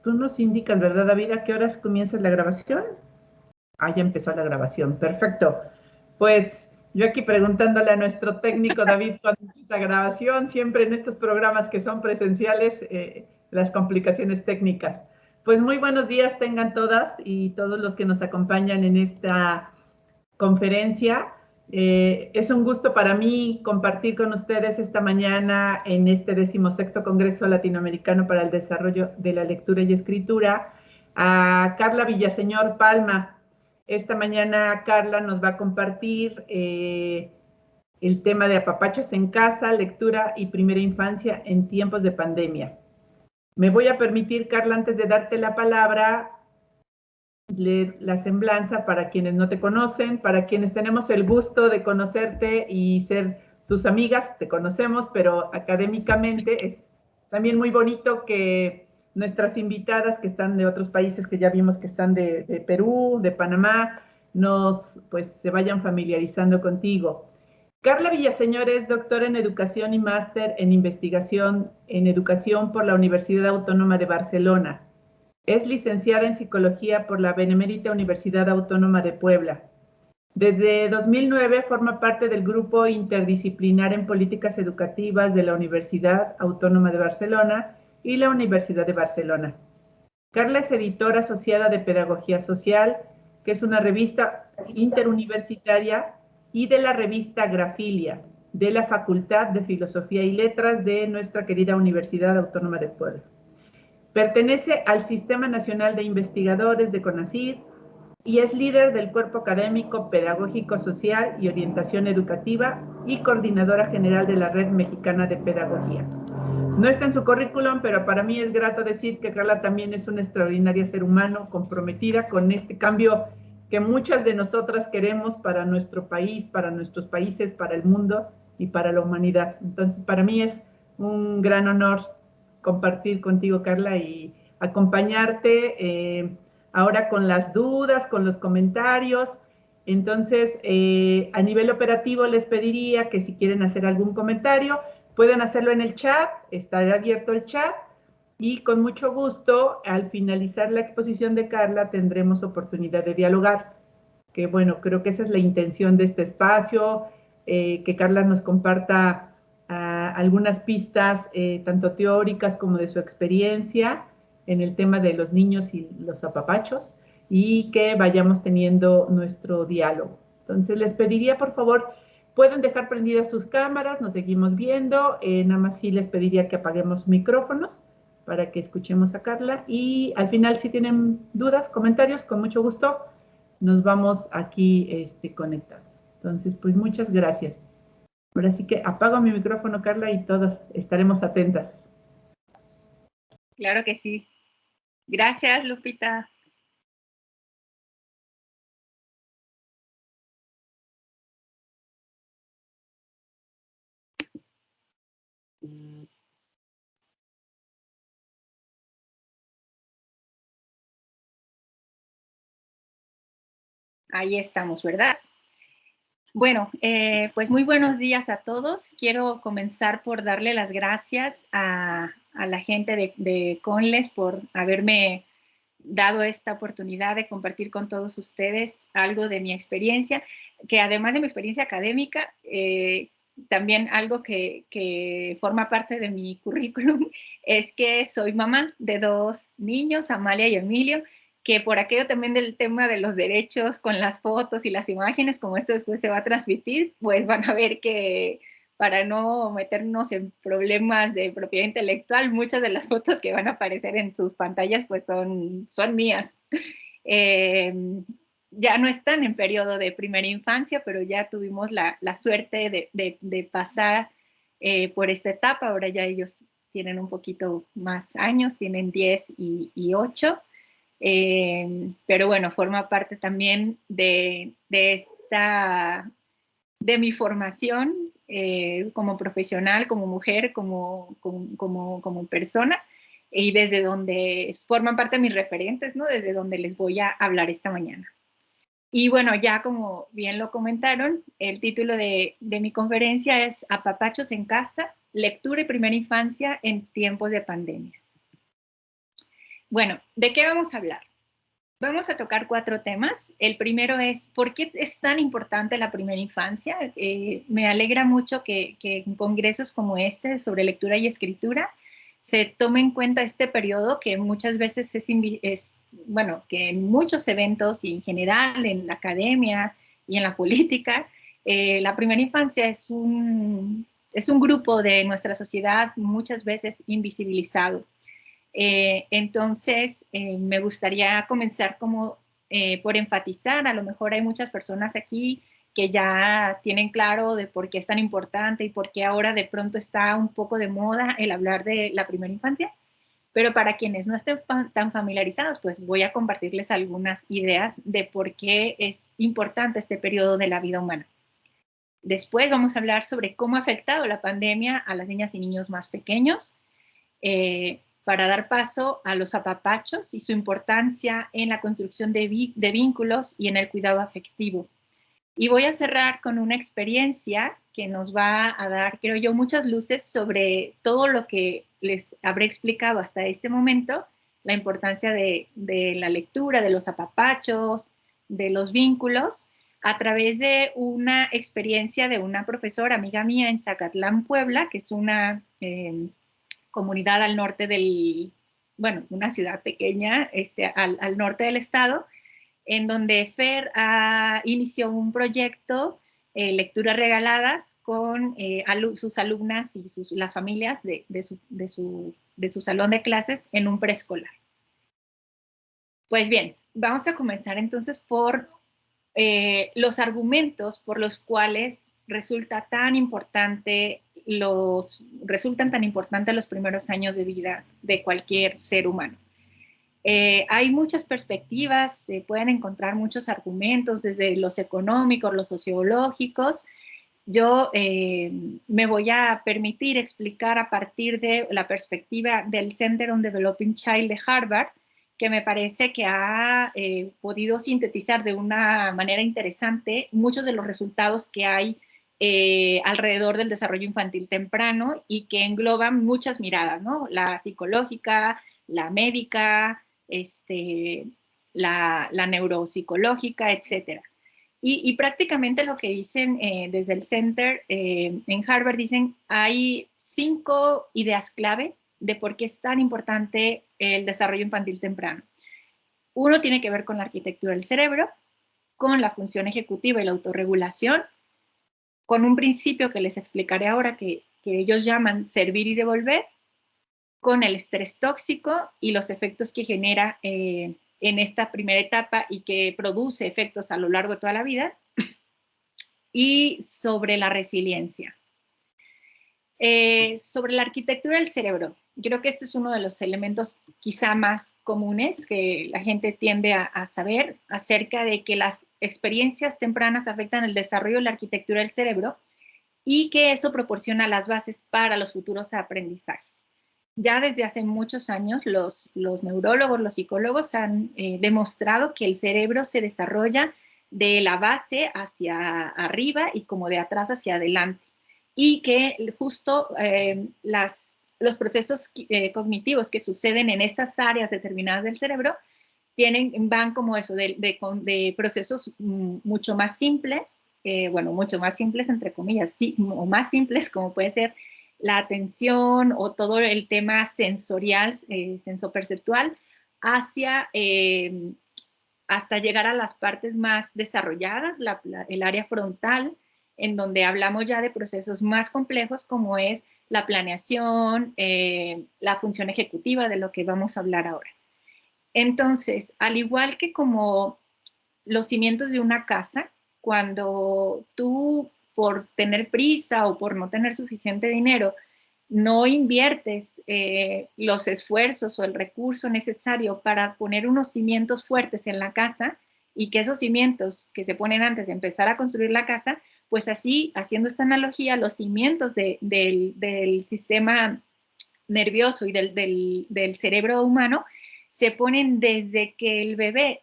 Tú nos indicas, ¿verdad, David? ¿A qué horas comienza la grabación? Ah, ya empezó la grabación. Perfecto. Pues yo aquí preguntándole a nuestro técnico David cuándo empieza la grabación, siempre en estos programas que son presenciales, las complicaciones técnicas. Pues muy buenos días tengan todas y todos los que nos acompañan en esta conferencia. Es un gusto para mí compartir con ustedes esta mañana en este 16º Congreso Latinoamericano para el Desarrollo de la Lectura y Escritura a Carla Villaseñor Palma. Esta mañana Carla nos va a compartir el tema de apapachos en casa, lectura y primera infancia en tiempos de pandemia. Me voy a permitir, Carla, antes de darte la palabra, leer la semblanza para quienes no te conocen, para quienes tenemos el gusto de conocerte y ser tus amigas, te conocemos, pero académicamente es también muy bonito que nuestras invitadas que están de otros países, que ya vimos que están de Perú, de Panamá, pues se vayan familiarizando contigo. Carla Villaseñor es doctora en educación y máster en investigación en educación por la Universidad Autónoma de Barcelona. Es licenciada en Psicología por la Benemérita Universidad Autónoma de Puebla. Desde 2009 forma parte del Grupo Interdisciplinar en Políticas Educativas de la Universidad Autónoma de Barcelona y la Universidad de Barcelona. Carla es editora asociada de Pedagogía Social, que es una revista interuniversitaria, y de la revista Grafilia, de la Facultad de Filosofía y Letras de nuestra querida Universidad Autónoma de Puebla. Pertenece al Sistema Nacional de Investigadores de CONACYT y es líder del Cuerpo Académico Pedagógico Social y Orientación Educativa y coordinadora general de la Red Mexicana de Pedagogía. No está en su currículum, pero para mí es grato decir que Carla también es una extraordinaria ser humano comprometida con este cambio que muchas de nosotras queremos para nuestro país, para nuestros países, para el mundo y para la humanidad. Entonces, para mí es un gran honor compartir contigo, Carla, y acompañarte ahora con las dudas, con los comentarios. Entonces, a nivel operativo les pediría que si quieren hacer algún comentario, pueden hacerlo en el chat, está abierto el chat, y con mucho gusto, al finalizar la exposición de Carla, tendremos oportunidad de dialogar, que bueno, creo que esa es la intención de este espacio, que Carla nos comparta algunas pistas, tanto teóricas como de su experiencia en el tema de los niños y los apapachos, y que vayamos teniendo nuestro diálogo. Entonces les pediría, por favor, pueden dejar prendidas sus cámaras, nos seguimos viendo, nada más sí les pediría que apaguemos micrófonos para que escuchemos a Carla, y al final si tienen dudas, comentarios, con mucho gusto nos vamos aquí conectando. Entonces, pues muchas gracias. Ahora sí que apago mi micrófono, Carla, y todas estaremos atentas. Claro que sí. Gracias, Lupita. Ahí estamos, ¿verdad? Bueno, pues muy buenos días a todos. Quiero comenzar por darle las gracias a la gente de CONLES por haberme dado esta oportunidad de compartir con todos ustedes algo de mi experiencia, que además de mi experiencia académica, también algo que forma parte de mi currículum es que soy mamá de 2 niños, Amalia y Emilio, que por aquello también del tema de los derechos con las fotos y las imágenes, como esto después se va a transmitir, pues van a ver que para no meternos en problemas de propiedad intelectual, muchas de las fotos que van a aparecer en sus pantallas pues son mías. Ya no están en periodo de primera infancia, pero ya tuvimos la suerte de pasar por esta etapa. Ahora ya ellos tienen un poquito más años, tienen 10 y 8. Pero bueno, forma parte también de mi formación como profesional, como mujer, como persona, y desde donde forman parte de mis referentes, ¿no? Desde donde les voy a hablar esta mañana. Y bueno, ya como bien lo comentaron, el título de mi conferencia es Apapachos en casa, lectura y primera infancia en tiempos de pandemia. Bueno, ¿de qué vamos a hablar? Vamos a tocar 4 temas. El primero es, ¿por qué es tan importante la primera infancia? Me alegra mucho que en congresos como este sobre lectura y escritura se tome en cuenta este periodo que muchas veces bueno, que en muchos eventos y en general en la academia y en la política, la primera infancia es un grupo de nuestra sociedad muchas veces invisibilizado. Entonces, me gustaría comenzar como por enfatizar, a lo mejor hay muchas personas aquí que ya tienen claro de por qué es tan importante y por qué ahora de pronto está un poco de moda el hablar de la primera infancia, pero para quienes no estén tan familiarizados, pues voy a compartirles algunas ideas de por qué es importante este periodo de la vida humana. Después vamos a hablar sobre cómo ha afectado la pandemia a las niñas y niños más pequeños, para dar paso a los apapachos y su importancia en la construcción de vínculos y en el cuidado afectivo. Y voy a cerrar con una experiencia que nos va a dar, creo yo, muchas luces sobre todo lo que les habré explicado hasta este momento, la importancia de la lectura, de los apapachos, de los vínculos, a través de una experiencia de una profesora, amiga mía en Zacatlán, Puebla, que es una comunidad al norte bueno, una ciudad pequeña al norte del estado, en donde Fer inició un proyecto, lecturas regaladas, con sus alumnas y las familias de su salón de clases en un preescolar. Pues bien, vamos a comenzar entonces por los argumentos por los cuales resultan tan importantes los primeros años de vida de cualquier ser humano. Hay muchas perspectivas, se pueden encontrar muchos argumentos, desde los económicos, los sociológicos. Yo me voy a permitir explicar a partir de la perspectiva del Center on Developing Child de Harvard, que me parece que ha podido sintetizar de una manera interesante muchos de los resultados que hay alrededor del desarrollo infantil temprano y que engloban muchas miradas, ¿no? La psicológica, la médica, la neuropsicológica, etcétera. Y prácticamente lo que dicen desde el Center en Harvard, dicen, hay 5 ideas clave de por qué es tan importante el desarrollo infantil temprano. Uno tiene que ver con la arquitectura del cerebro, con la función ejecutiva y la autorregulación, con un principio que les explicaré ahora que ellos llaman servir y devolver, con el estrés tóxico y los efectos que genera en esta primera etapa y que produce efectos a lo largo de toda la vida, y sobre la resiliencia. Sobre la arquitectura del cerebro, creo que este es uno de los elementos quizá más comunes que la gente tiende a saber acerca de que las experiencias tempranas afectan el desarrollo de la arquitectura del cerebro y que eso proporciona las bases para los futuros aprendizajes. Ya desde hace muchos años los neurólogos, los psicólogos han demostrado que el cerebro se desarrolla de la base hacia arriba y como de atrás hacia adelante, y que justo los procesos cognitivos que suceden en esas áreas determinadas del cerebro van como eso, de procesos mucho más simples, bueno, mucho más simples entre comillas, sí, o más simples, como puede ser la atención o todo el tema sensorial, sensoperceptual, hasta llegar a las partes más desarrolladas, el área frontal, en donde hablamos ya de procesos más complejos como es la planeación, la función ejecutiva, de lo que vamos a hablar ahora. Entonces, al igual que como los cimientos de una casa, cuando tú, por tener prisa o por no tener suficiente dinero, no inviertes los esfuerzos o el recurso necesario para poner unos cimientos fuertes en la casa, y que esos cimientos que se ponen antes de empezar a construir la casa, pues así, haciendo esta analogía, los cimientos del sistema nervioso y del cerebro humano se ponen desde que el bebé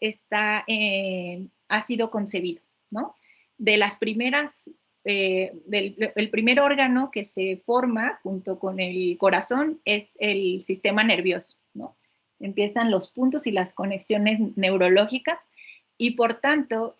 ha sido concebido, ¿no? De las primeras, el primer órgano que se forma junto con el corazón es el sistema nervioso, ¿no? empiezan los puntos y las conexiones neurológicas y por tanto,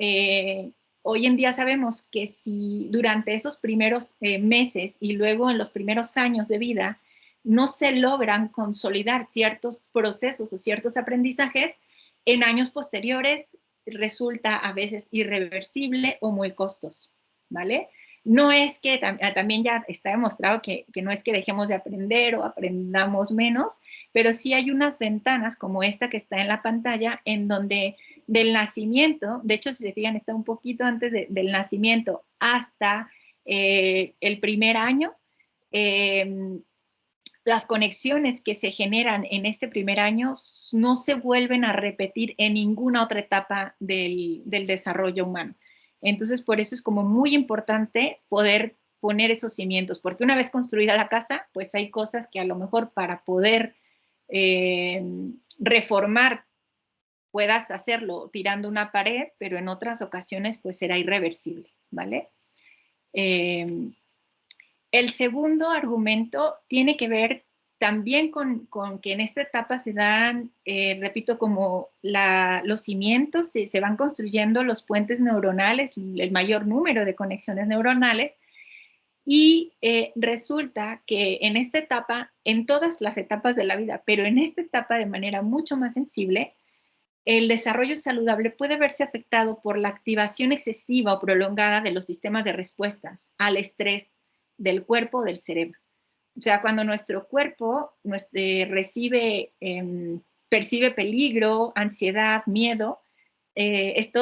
hoy en día sabemos que si durante esos primeros meses y luego en los primeros años de vida no se logran consolidar ciertos procesos o ciertos aprendizajes, en años posteriores resulta a veces irreversible o muy costoso, ¿vale? No es que, también ya está demostrado que no es que dejemos de aprender o aprendamos menos, pero sí hay unas ventanas como esta que está en la pantalla en donde del nacimiento, de hecho si se fijan está un poquito antes del nacimiento hasta el primer año, las conexiones que se generan en este primer año no se vuelven a repetir en ninguna otra etapa del desarrollo humano. Entonces, por eso es como muy importante poder poner esos cimientos, porque una vez construida la casa, pues hay cosas que a lo mejor para poder reformar puedas hacerlo tirando una pared, pero en otras ocasiones pues será irreversible, ¿vale? El segundo argumento tiene que ver también con que en esta etapa se dan, repito, como los cimientos, se van construyendo los puentes neuronales, el mayor número de conexiones neuronales, y resulta que en esta etapa, en todas las etapas de la vida, pero en esta etapa de manera mucho más sensible, el desarrollo saludable puede verse afectado por la activación excesiva o prolongada de los sistemas de respuestas al estrés del cuerpo o del cerebro. O sea, cuando nuestro cuerpo percibe peligro, ansiedad, miedo,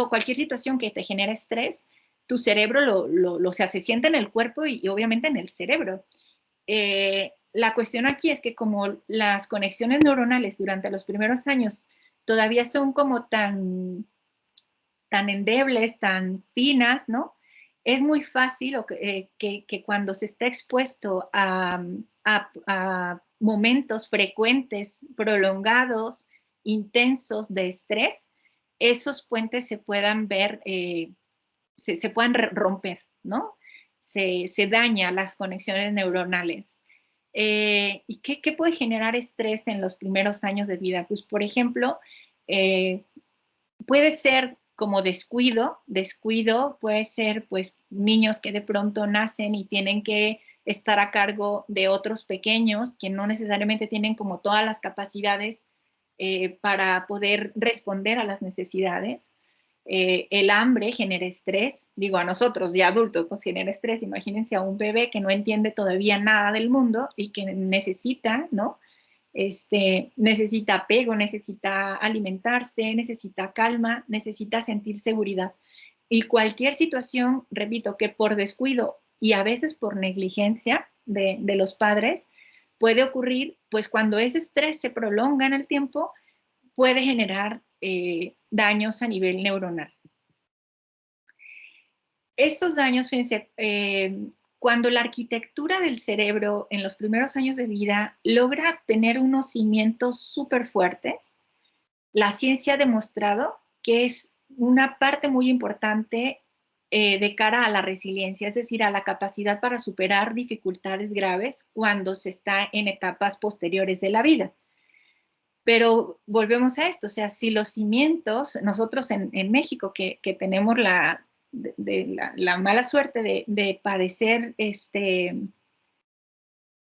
cualquier situación que te genera estrés, tu cerebro se siente en el cuerpo y obviamente en el cerebro. La cuestión aquí es que como las conexiones neuronales durante los primeros años todavía son como tan endebles, tan finas, ¿no? Es muy fácil que cuando se está expuesto a momentos frecuentes, prolongados, intensos de estrés, esos puentes se puedan ver, se puedan romper, ¿no? Se daña las conexiones neuronales. ¿Y qué puede generar estrés en los primeros años de vida? Pues, por ejemplo, puede ser como descuido, puede ser pues niños que de pronto nacen y tienen que estar a cargo de otros pequeños que no necesariamente tienen como todas las capacidades para poder responder a las necesidades. El hambre genera estrés, digo a nosotros ya adultos nos genera estrés, imagínense a un bebé que no entiende todavía nada del mundo y que necesita, ¿no? Necesita apego, necesita alimentarse, necesita calma, necesita sentir seguridad. Y cualquier situación, repito, que por descuido y a veces por negligencia de los padres puede ocurrir, pues cuando ese estrés se prolonga en el tiempo, puede generar daños a nivel neuronal. Estos daños, fíjense, cuando la arquitectura del cerebro en los primeros años de vida logra tener unos cimientos súper fuertes, la ciencia ha demostrado que es una parte muy importante de cara a la resiliencia, es decir, a la capacidad para superar dificultades graves cuando se está en etapas posteriores de la vida. Pero volvemos a esto, o sea, si los cimientos, nosotros en México que tenemos la mala suerte de padecer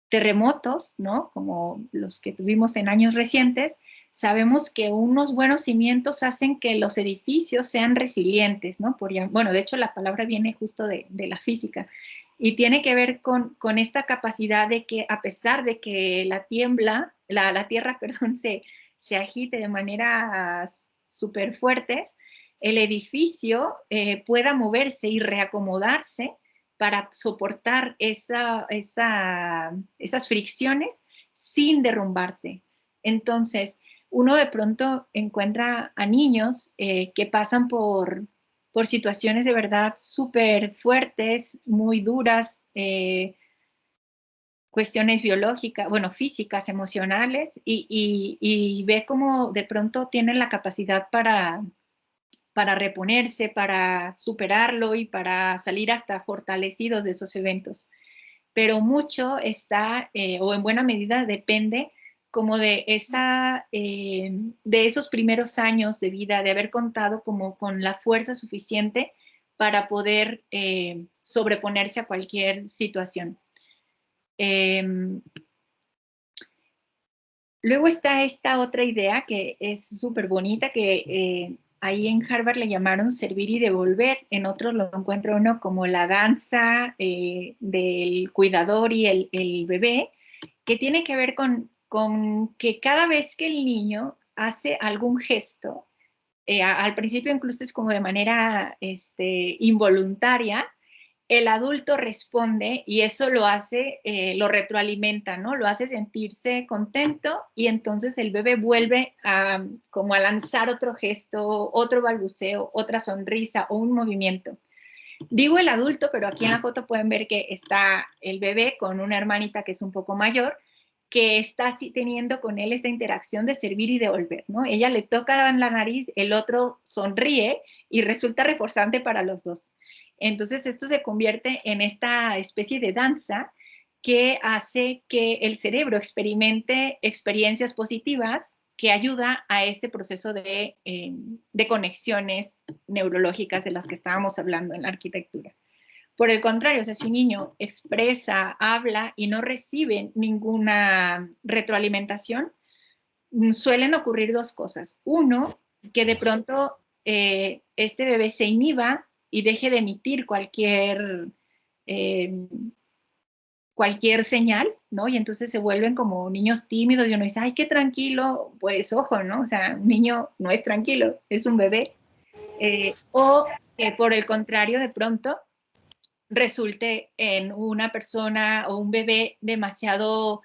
terremotos, ¿no? Como los que tuvimos en años recientes, sabemos que unos buenos cimientos hacen que los edificios sean resilientes, ¿no? Bueno, de hecho la palabra viene justo de la física y tiene que ver con esta capacidad de que a pesar de que la tierra, perdón, se agite de maneras súper fuertes, el edificio pueda moverse y reacomodarse para soportar esas fricciones sin derrumbarse. Entonces, uno de pronto encuentra a niños que pasan por situaciones de verdad súper fuertes, muy duras, cuestiones biológicas, bueno, físicas, emocionales, y ve cómo de pronto tienen la capacidad para reponerse, para superarlo y para salir hasta fortalecidos de esos eventos. Pero mucho está, o en buena medida depende como de esos primeros años de vida, de haber contado como con la fuerza suficiente para poder sobreponerse a cualquier situación. Luego está esta otra idea que es súper bonita, que ahí en Harvard le llamaron servir y devolver, en otros lo encuentra uno como la danza del cuidador y el bebé, que tiene que ver con que cada vez que el niño hace algún gesto, al principio incluso es como de manera involuntaria, el adulto responde y eso lo hace, lo retroalimenta, ¿no? Lo hace sentirse contento y entonces el bebé vuelve como a lanzar otro gesto, otro balbuceo, otra sonrisa o un movimiento. Digo el adulto, pero aquí en la foto pueden ver que está el bebé con una hermanita que es un poco mayor, que está teniendo con él esta interacción de servir y devolver, ¿no? Ella le toca en la nariz, el otro sonríe y resulta reforzante para los dos. Entonces esto se convierte en esta especie de danza que hace que el cerebro experimente experiencias positivas que ayuda a este proceso de conexiones neurológicas de las que estábamos hablando en la arquitectura. Por el contrario, o sea, si un niño expresa, habla y no recibe ninguna retroalimentación, suelen ocurrir dos cosas. Uno, que de pronto este bebé se inhiba y deje de emitir cualquier señal, ¿no? Y entonces se vuelven como niños tímidos y uno dice, ay, qué tranquilo, pues ojo, ¿no? O sea, un niño no es tranquilo, es un bebé. O por el contrario, de pronto resulte en una persona o un bebé demasiado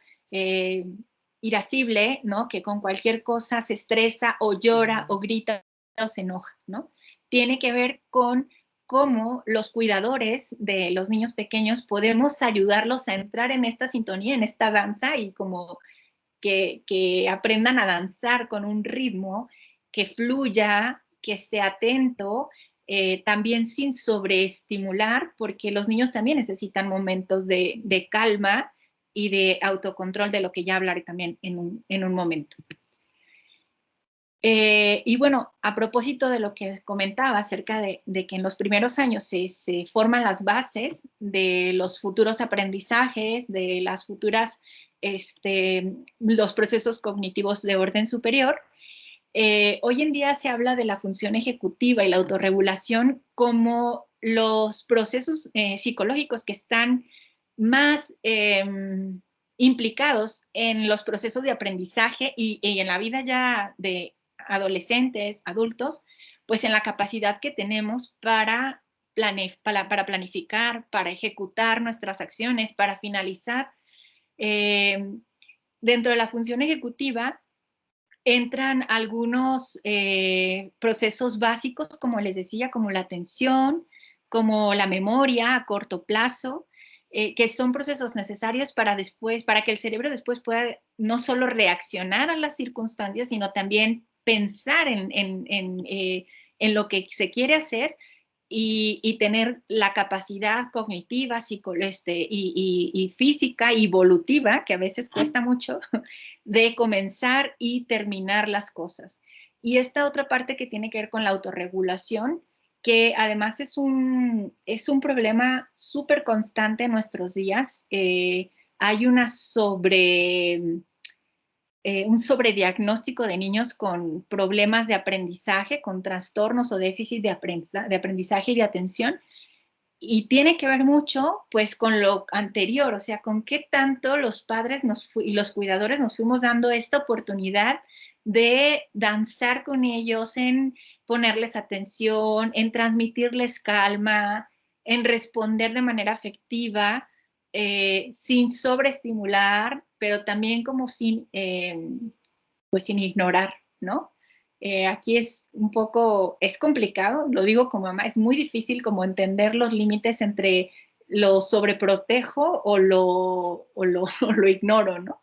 irascible, ¿no? Que con cualquier cosa se estresa o llora o grita o se enoja, ¿no? Tiene que ver con cómo los cuidadores de los niños pequeños podemos ayudarlos a entrar en esta sintonía, en esta danza y como que aprendan a danzar con un ritmo que fluya, que esté atento, también sin sobreestimular, porque los niños también necesitan momentos de calma y de autocontrol, de lo que ya hablaré también en un momento. Y bueno, a propósito de lo que comentaba acerca de que en los primeros años se forman las bases de los futuros aprendizajes, de las futuras, los procesos cognitivos de orden superior, hoy en día se habla de la función ejecutiva y la autorregulación como los procesos psicológicos que están más implicados en los procesos de aprendizaje y en la vida ya de adolescentes, adultos, pues en la capacidad que tenemos para planificar, para ejecutar nuestras acciones, para finalizar. Dentro de la función ejecutiva entran algunos procesos básicos, como les decía, como la atención, como la memoria a corto plazo, que son procesos necesarios para que el cerebro después pueda no solo reaccionar a las circunstancias, sino también pensar en lo que se quiere hacer y tener la capacidad cognitiva, y física y evolutiva, que a veces cuesta mucho, de comenzar y terminar las cosas. Y esta otra parte que tiene que ver con la autorregulación, que además es un problema súper constante en nuestros días. Hay un sobrediagnóstico de niños con problemas de aprendizaje, con trastornos o déficit de aprendizaje y de atención, y tiene que ver mucho pues con lo anterior, o sea, con qué tanto los padres y los cuidadores nos fuimos dando esta oportunidad de danzar con ellos, en ponerles atención, en transmitirles calma, en responder de manera afectiva, sin sobreestimular, pero también como pues sin ignorar, ¿no? Aquí es un poco, es complicado, lo digo como mamá, es muy difícil como entender los límites entre lo sobreprotejo o lo ignoro, ¿no?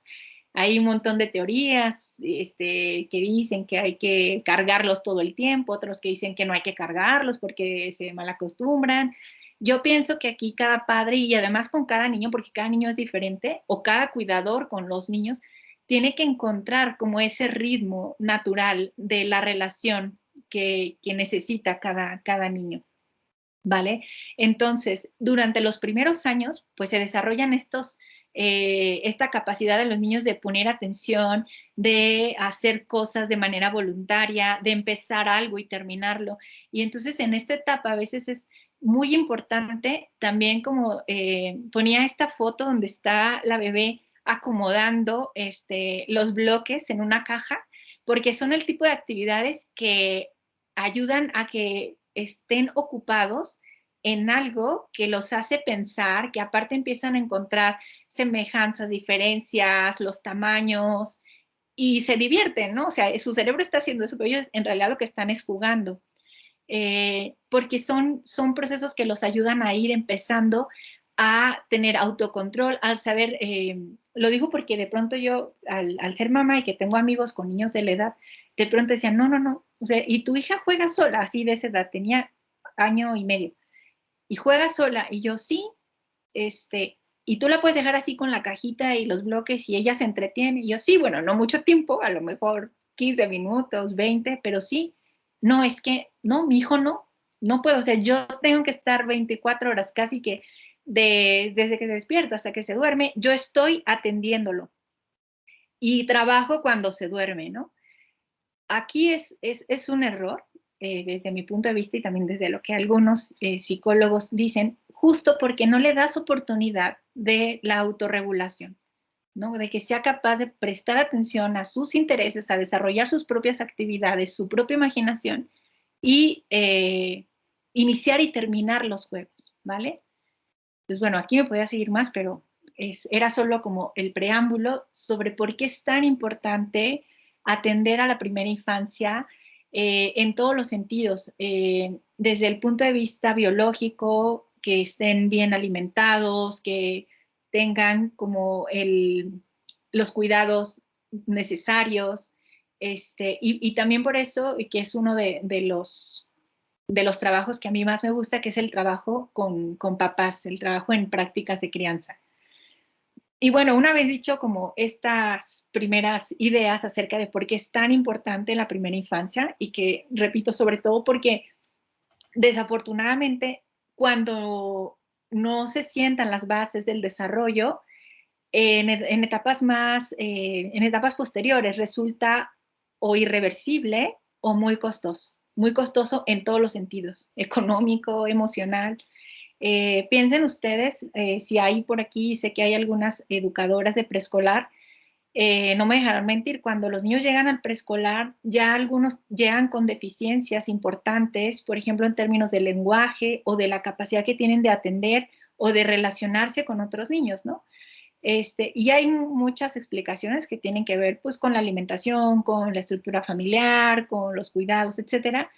Hay un montón de teorías que dicen que hay que cargarlos todo el tiempo, otros que dicen que no hay que cargarlos porque se malacostumbran. Yo pienso que aquí cada padre y además con cada niño, porque cada niño es diferente, o cada cuidador con los niños, tiene que encontrar como ese ritmo natural de la relación que necesita cada niño, ¿vale? Entonces, durante los primeros años, pues se desarrollan esta capacidad de los niños de poner atención, de hacer cosas de manera voluntaria, de empezar algo y terminarlo. Y entonces en esta etapa a veces es muy importante también como ponía esta foto donde está la bebé acomodando los bloques en una caja, porque son el tipo de actividades que ayudan a que estén ocupados en algo que los hace pensar, que aparte empiezan a encontrar semejanzas, diferencias, los tamaños, y se divierten, ¿no? O sea, su cerebro está haciendo eso, pero ellos en realidad lo que están es jugando, porque son procesos que los ayudan a ir empezando a tener autocontrol, al saber, lo digo porque de pronto yo, al ser mamá y que tengo amigos con niños de la edad, de pronto decían, no, no, no, o sea, y tu hija juega sola, así de esa edad, tenía año y medio, y juega sola, y yo sí, y tú la puedes dejar así con la cajita y los bloques y ella se entretiene, y yo sí, bueno, no mucho tiempo, a lo mejor 15 minutos, 20, pero sí, no, es que, no, mi hijo no puedo, o sea, yo tengo que estar 24 horas casi que desde que se despierta hasta que se duerme, yo estoy atendiéndolo y trabajo cuando se duerme, ¿no? Aquí es un error, desde mi punto de vista y también desde lo que algunos psicólogos dicen, justo porque no le das oportunidad de la autorregulación, ¿no? De que sea capaz de prestar atención a sus intereses, a desarrollar sus propias actividades, su propia imaginación y iniciar y terminar los juegos, ¿vale? Pues bueno, aquí me podía seguir más, pero era solo como el preámbulo sobre por qué es tan importante atender a la primera infancia en todos los sentidos, desde el punto de vista biológico, que estén bien alimentados, que tengan como los cuidados necesarios, y también por eso, que es uno de los trabajos que a mí más me gusta, que es el trabajo con papás, el trabajo en prácticas de crianza. Y bueno, una vez dicho como estas primeras ideas acerca de por qué es tan importante la primera infancia y que, repito, sobre todo porque desafortunadamente cuando no se sientan las bases del desarrollo, en etapas posteriores resulta o irreversible o muy costoso en todos los sentidos, económico, emocional. Piensen ustedes, si hay por aquí, sé que hay algunas educadoras de preescolar, no me dejarán mentir, cuando los niños llegan al preescolar, ya algunos llegan con deficiencias importantes, por ejemplo, en términos del lenguaje o de la capacidad que tienen de atender o de relacionarse con otros niños, ¿no? Y hay muchas explicaciones que tienen que ver pues con la alimentación, con la estructura familiar, con los cuidados, etcétera.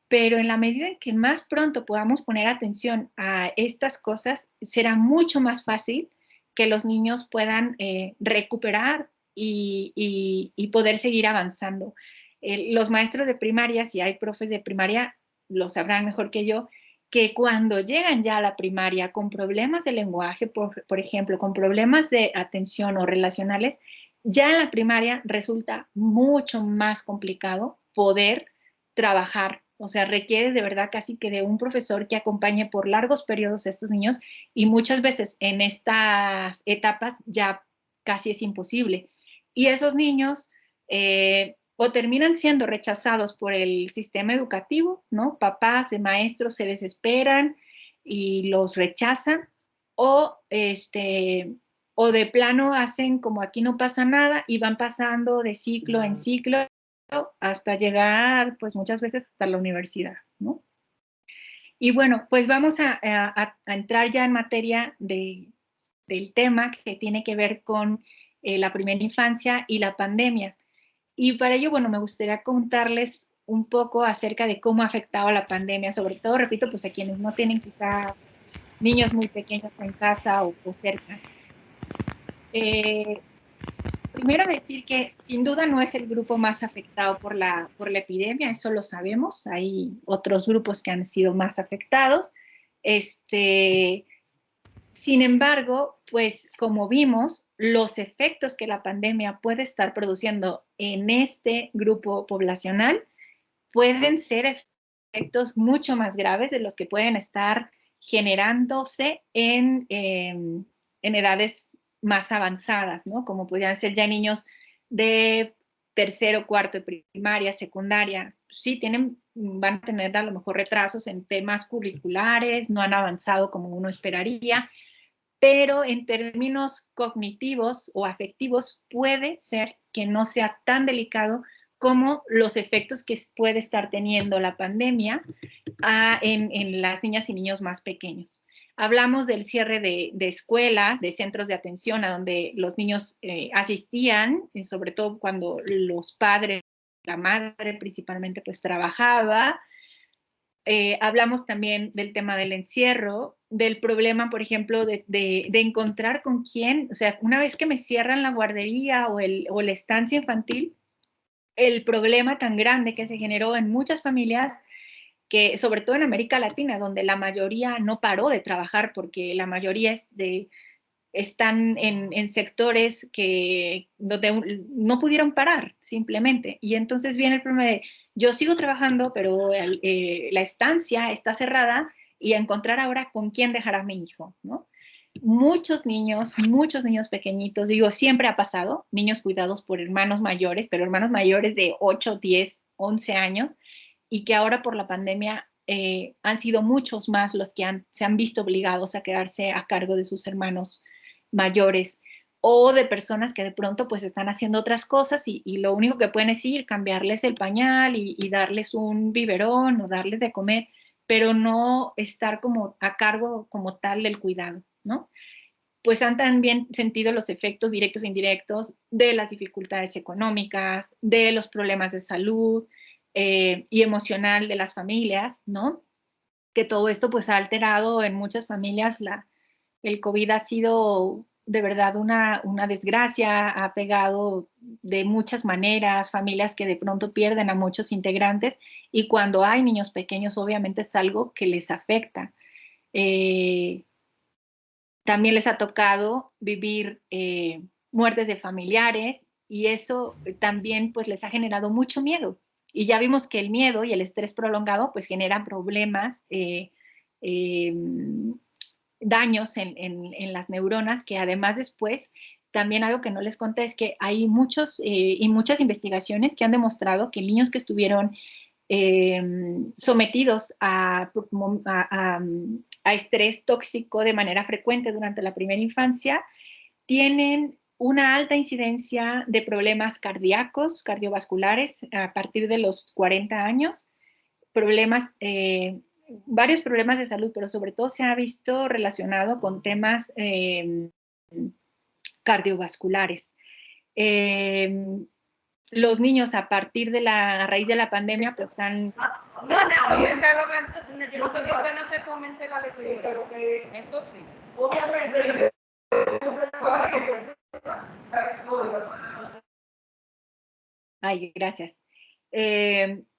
Pero en la medida en que más pronto podamos poner atención a estas cosas, será mucho más fácil que los niños puedan recuperar y poder seguir avanzando. Los maestros de primaria, si hay profes de primaria, lo sabrán mejor que yo, que cuando llegan ya a la primaria con problemas de lenguaje, por ejemplo, con problemas de atención o relacionales, ya en la primaria resulta mucho más complicado poder trabajar. O sea, requiere de verdad casi que de un profesor que acompañe por largos periodos a estos niños y muchas veces en estas etapas ya casi es imposible. Y esos niños o terminan siendo rechazados por el sistema educativo, ¿no? Papás de maestros se desesperan y los rechazan, o, o de plano hacen como aquí no pasa nada y van pasando de ciclo en ciclo hasta llegar, pues muchas veces hasta la universidad, ¿no? Y bueno, pues vamos a entrar ya en materia del tema que tiene que ver con la primera infancia y la pandemia. Y para ello, bueno, me gustaría contarles un poco acerca de cómo ha afectado la pandemia, sobre todo, repito, pues a quienes no tienen quizá niños muy pequeños en casa o cerca. Primero decir que sin duda no es el grupo más afectado por la epidemia, eso lo sabemos, hay otros grupos que han sido más afectados. Sin embargo, pues como vimos, los efectos que la pandemia puede estar produciendo en este grupo poblacional pueden ser efectos mucho más graves de los que pueden estar generándose en edades más avanzadas, ¿no? Como podrían ser ya niños de tercero, cuarto de primaria, secundaria. Sí, van a tener a lo mejor retrasos en temas curriculares, no han avanzado como uno esperaría, pero en términos cognitivos o afectivos puede ser que no sea tan delicado como los efectos que puede estar teniendo la pandemia en las niñas y niños más pequeños. Hablamos del cierre de escuelas, de centros de atención a donde los niños asistían, sobre todo cuando los padres, la madre principalmente, pues trabajaba. Hablamos también del tema del encierro, del problema, por ejemplo, de encontrar con quién, o sea, una vez que me cierran la guardería o la estancia infantil, el problema tan grande que se generó en muchas familias, que sobre todo en América Latina, donde la mayoría no paró de trabajar porque la mayoría están en sectores donde no pudieron parar simplemente. Y entonces viene el problema de, yo sigo trabajando, pero la estancia está cerrada y a encontrar ahora con quién dejar a mi hijo, ¿no? Muchos niños pequeñitos, digo, siempre ha pasado, niños cuidados por hermanos mayores, pero hermanos mayores de 8, 10, 11 años, y que ahora por la pandemia han sido muchos más los que se han visto obligados a quedarse a cargo de sus hermanos mayores o de personas que de pronto pues están haciendo otras cosas y lo único que pueden es ir, cambiarles el pañal y darles un biberón o darles de comer, pero no estar como a cargo como tal del cuidado, ¿no? Pues han también sentido los efectos directos e indirectos de las dificultades económicas, de los problemas de salud y emocional de las familias, ¿no? Que todo esto pues ha alterado en muchas familias. El COVID ha sido de verdad una desgracia, ha pegado de muchas maneras, familias que de pronto pierden a muchos integrantes y cuando hay niños pequeños obviamente es algo que les afecta. También les ha tocado vivir muertes de familiares y eso también pues les ha generado mucho miedo. Y ya vimos que el miedo y el estrés prolongado pues generan problemas, eh, daños en las neuronas que además después, también algo que no les conté es que hay muchos y muchas investigaciones que han demostrado que niños que estuvieron sometidos a estrés tóxico de manera frecuente durante la primera infancia, tienen una alta incidencia de problemas cardíacos, cardiovasculares a partir de los 40 años, problemas, varios problemas de salud, pero sobre todo se ha visto relacionado con temas cardiovasculares. Los niños a partir de a raíz de la pandemia pues han... Yo te digo que no se fomente la lectura, eso sí. Ay, gracias.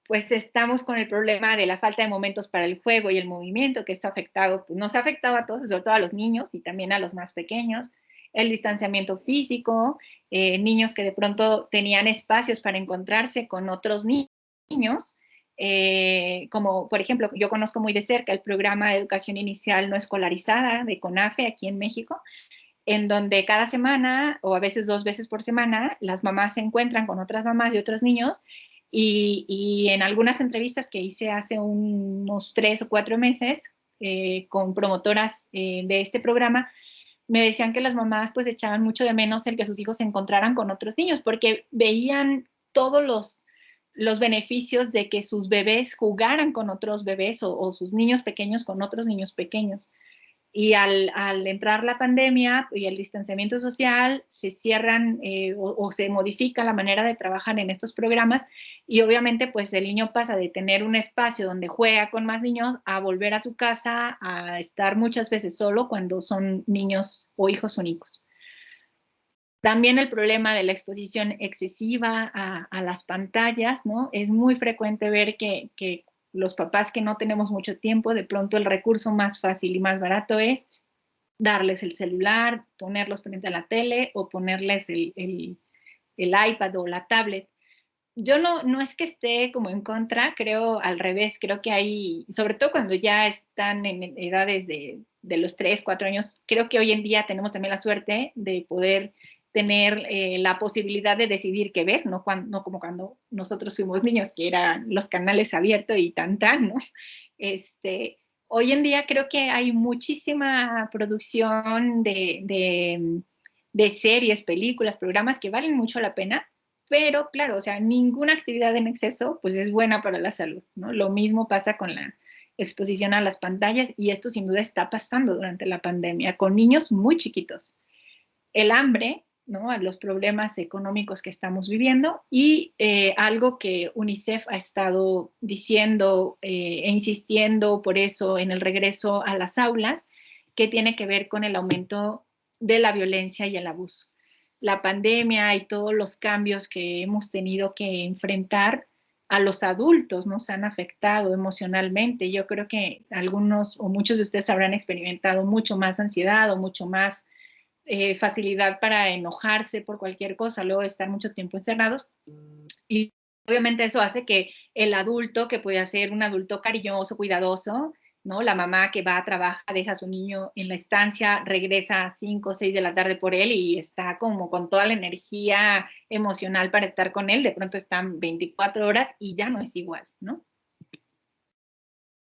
Pues estamos con el problema de la falta de momentos para el juego y el movimiento, que esto ha afectado, pues nos ha afectado a todos, sobre todo a los niños y también a los más pequeños. El distanciamiento físico, niños que de pronto tenían espacios para encontrarse con otros niños, como por ejemplo, yo conozco muy de cerca el programa de educación inicial no escolarizada de CONAFE aquí en México, en donde cada semana o a veces 2 veces por semana las mamás se encuentran con otras mamás y otros niños y en algunas entrevistas que hice hace unos 3 o 4 meses con promotoras de este programa, me decían que las mamás pues echaban mucho de menos el que sus hijos se encontraran con otros niños porque veían todos los beneficios de que sus bebés jugaran con otros bebés o sus niños pequeños con otros niños pequeños. Y al entrar la pandemia y el distanciamiento social, se cierran o se modifica la manera de trabajar en estos programas y obviamente pues el niño pasa de tener un espacio donde juega con más niños a volver a su casa, a estar muchas veces solo cuando son niños o hijos únicos. También el problema de la exposición excesiva a las pantallas, ¿no? Es muy frecuente ver que los papás que no tenemos mucho tiempo, de pronto el recurso más fácil y más barato es darles el celular, ponerlos frente a la tele o ponerles el iPad o la tablet. Yo no es que esté como en contra, creo al revés, creo que hay, sobre todo cuando ya están en edades de los 3, 4 años, creo que hoy en día tenemos también la suerte de poder tener la posibilidad de decidir qué ver, no como cuando nosotros fuimos niños, que eran los canales abiertos y tan, ¿no? Hoy en día creo que hay muchísima producción de series, películas, programas que valen mucho la pena, pero claro, o sea, ninguna actividad en exceso pues es buena para la salud, ¿no? Lo mismo pasa con la exposición a las pantallas y esto sin duda está pasando durante la pandemia con niños muy chiquitos. El hambre, ¿no? A los problemas económicos que estamos viviendo y algo que UNICEF ha estado diciendo e insistiendo por eso en el regreso a las aulas, que tiene que ver con el aumento de la violencia y el abuso. La pandemia y todos los cambios que hemos tenido que enfrentar a los adultos nos han afectado emocionalmente. Yo creo que algunos o muchos de ustedes habrán experimentado mucho más ansiedad o mucho más facilidad para enojarse por cualquier cosa, luego de estar mucho tiempo encerrados. Y obviamente eso hace que el adulto, que puede ser un adulto cariñoso, cuidadoso, ¿no? La mamá que va a trabajar, deja a su niño en la estancia, regresa a 5 o 6 de la tarde por él y está como con toda la energía emocional para estar con él, de pronto están 24 horas y ya no es igual, ¿no?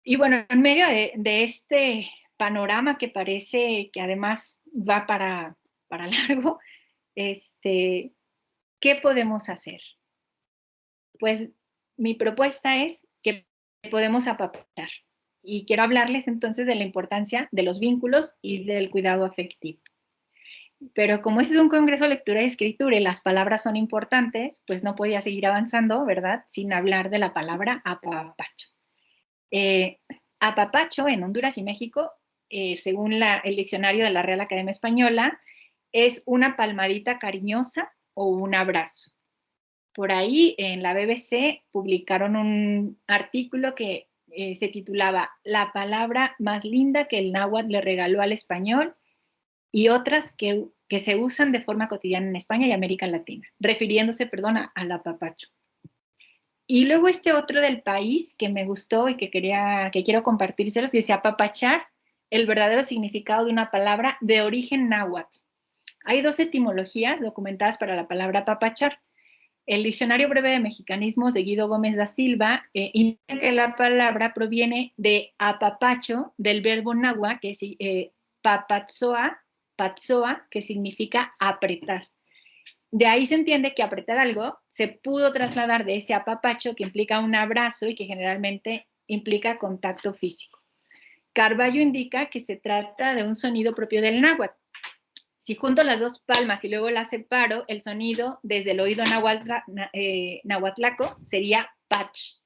Y bueno, en medio de este panorama que parece que además va para largo, ¿qué podemos hacer? Pues mi propuesta es que podemos apapachar. Y quiero hablarles entonces de la importancia de los vínculos y del cuidado afectivo. Pero como este es un congreso de lectura y escritura y las palabras son importantes, pues no podía seguir avanzando, ¿verdad? Sin hablar de la palabra apapacho. Apapacho en Honduras y México, según el diccionario de la Real Academia Española, es una palmadita cariñosa o un abrazo. Por ahí en la BBC publicaron un artículo que se titulaba La palabra más linda que el náhuatl le regaló al español y otras que se usan de forma cotidiana en España y América Latina, refiriéndose, perdón, al apapacho. Y luego este otro del país que me gustó y que quiero compartírselos, dice apapachar, el verdadero significado de una palabra de origen náhuatl. Hay 2 etimologías documentadas para la palabra apapachar. El Diccionario Breve de Mexicanismos de Guido Gómez da Silva indica que la palabra proviene de apapacho, del verbo náhuatl, que es papatzoa, que significa apretar. De ahí se entiende que apretar algo se pudo trasladar de ese apapacho que implica un abrazo y que generalmente implica contacto físico. Carballo indica que se trata de un sonido propio del náhuatl. Si junto las 2 palmas y luego las separo, el sonido desde el oído nahuatlaco sería pach.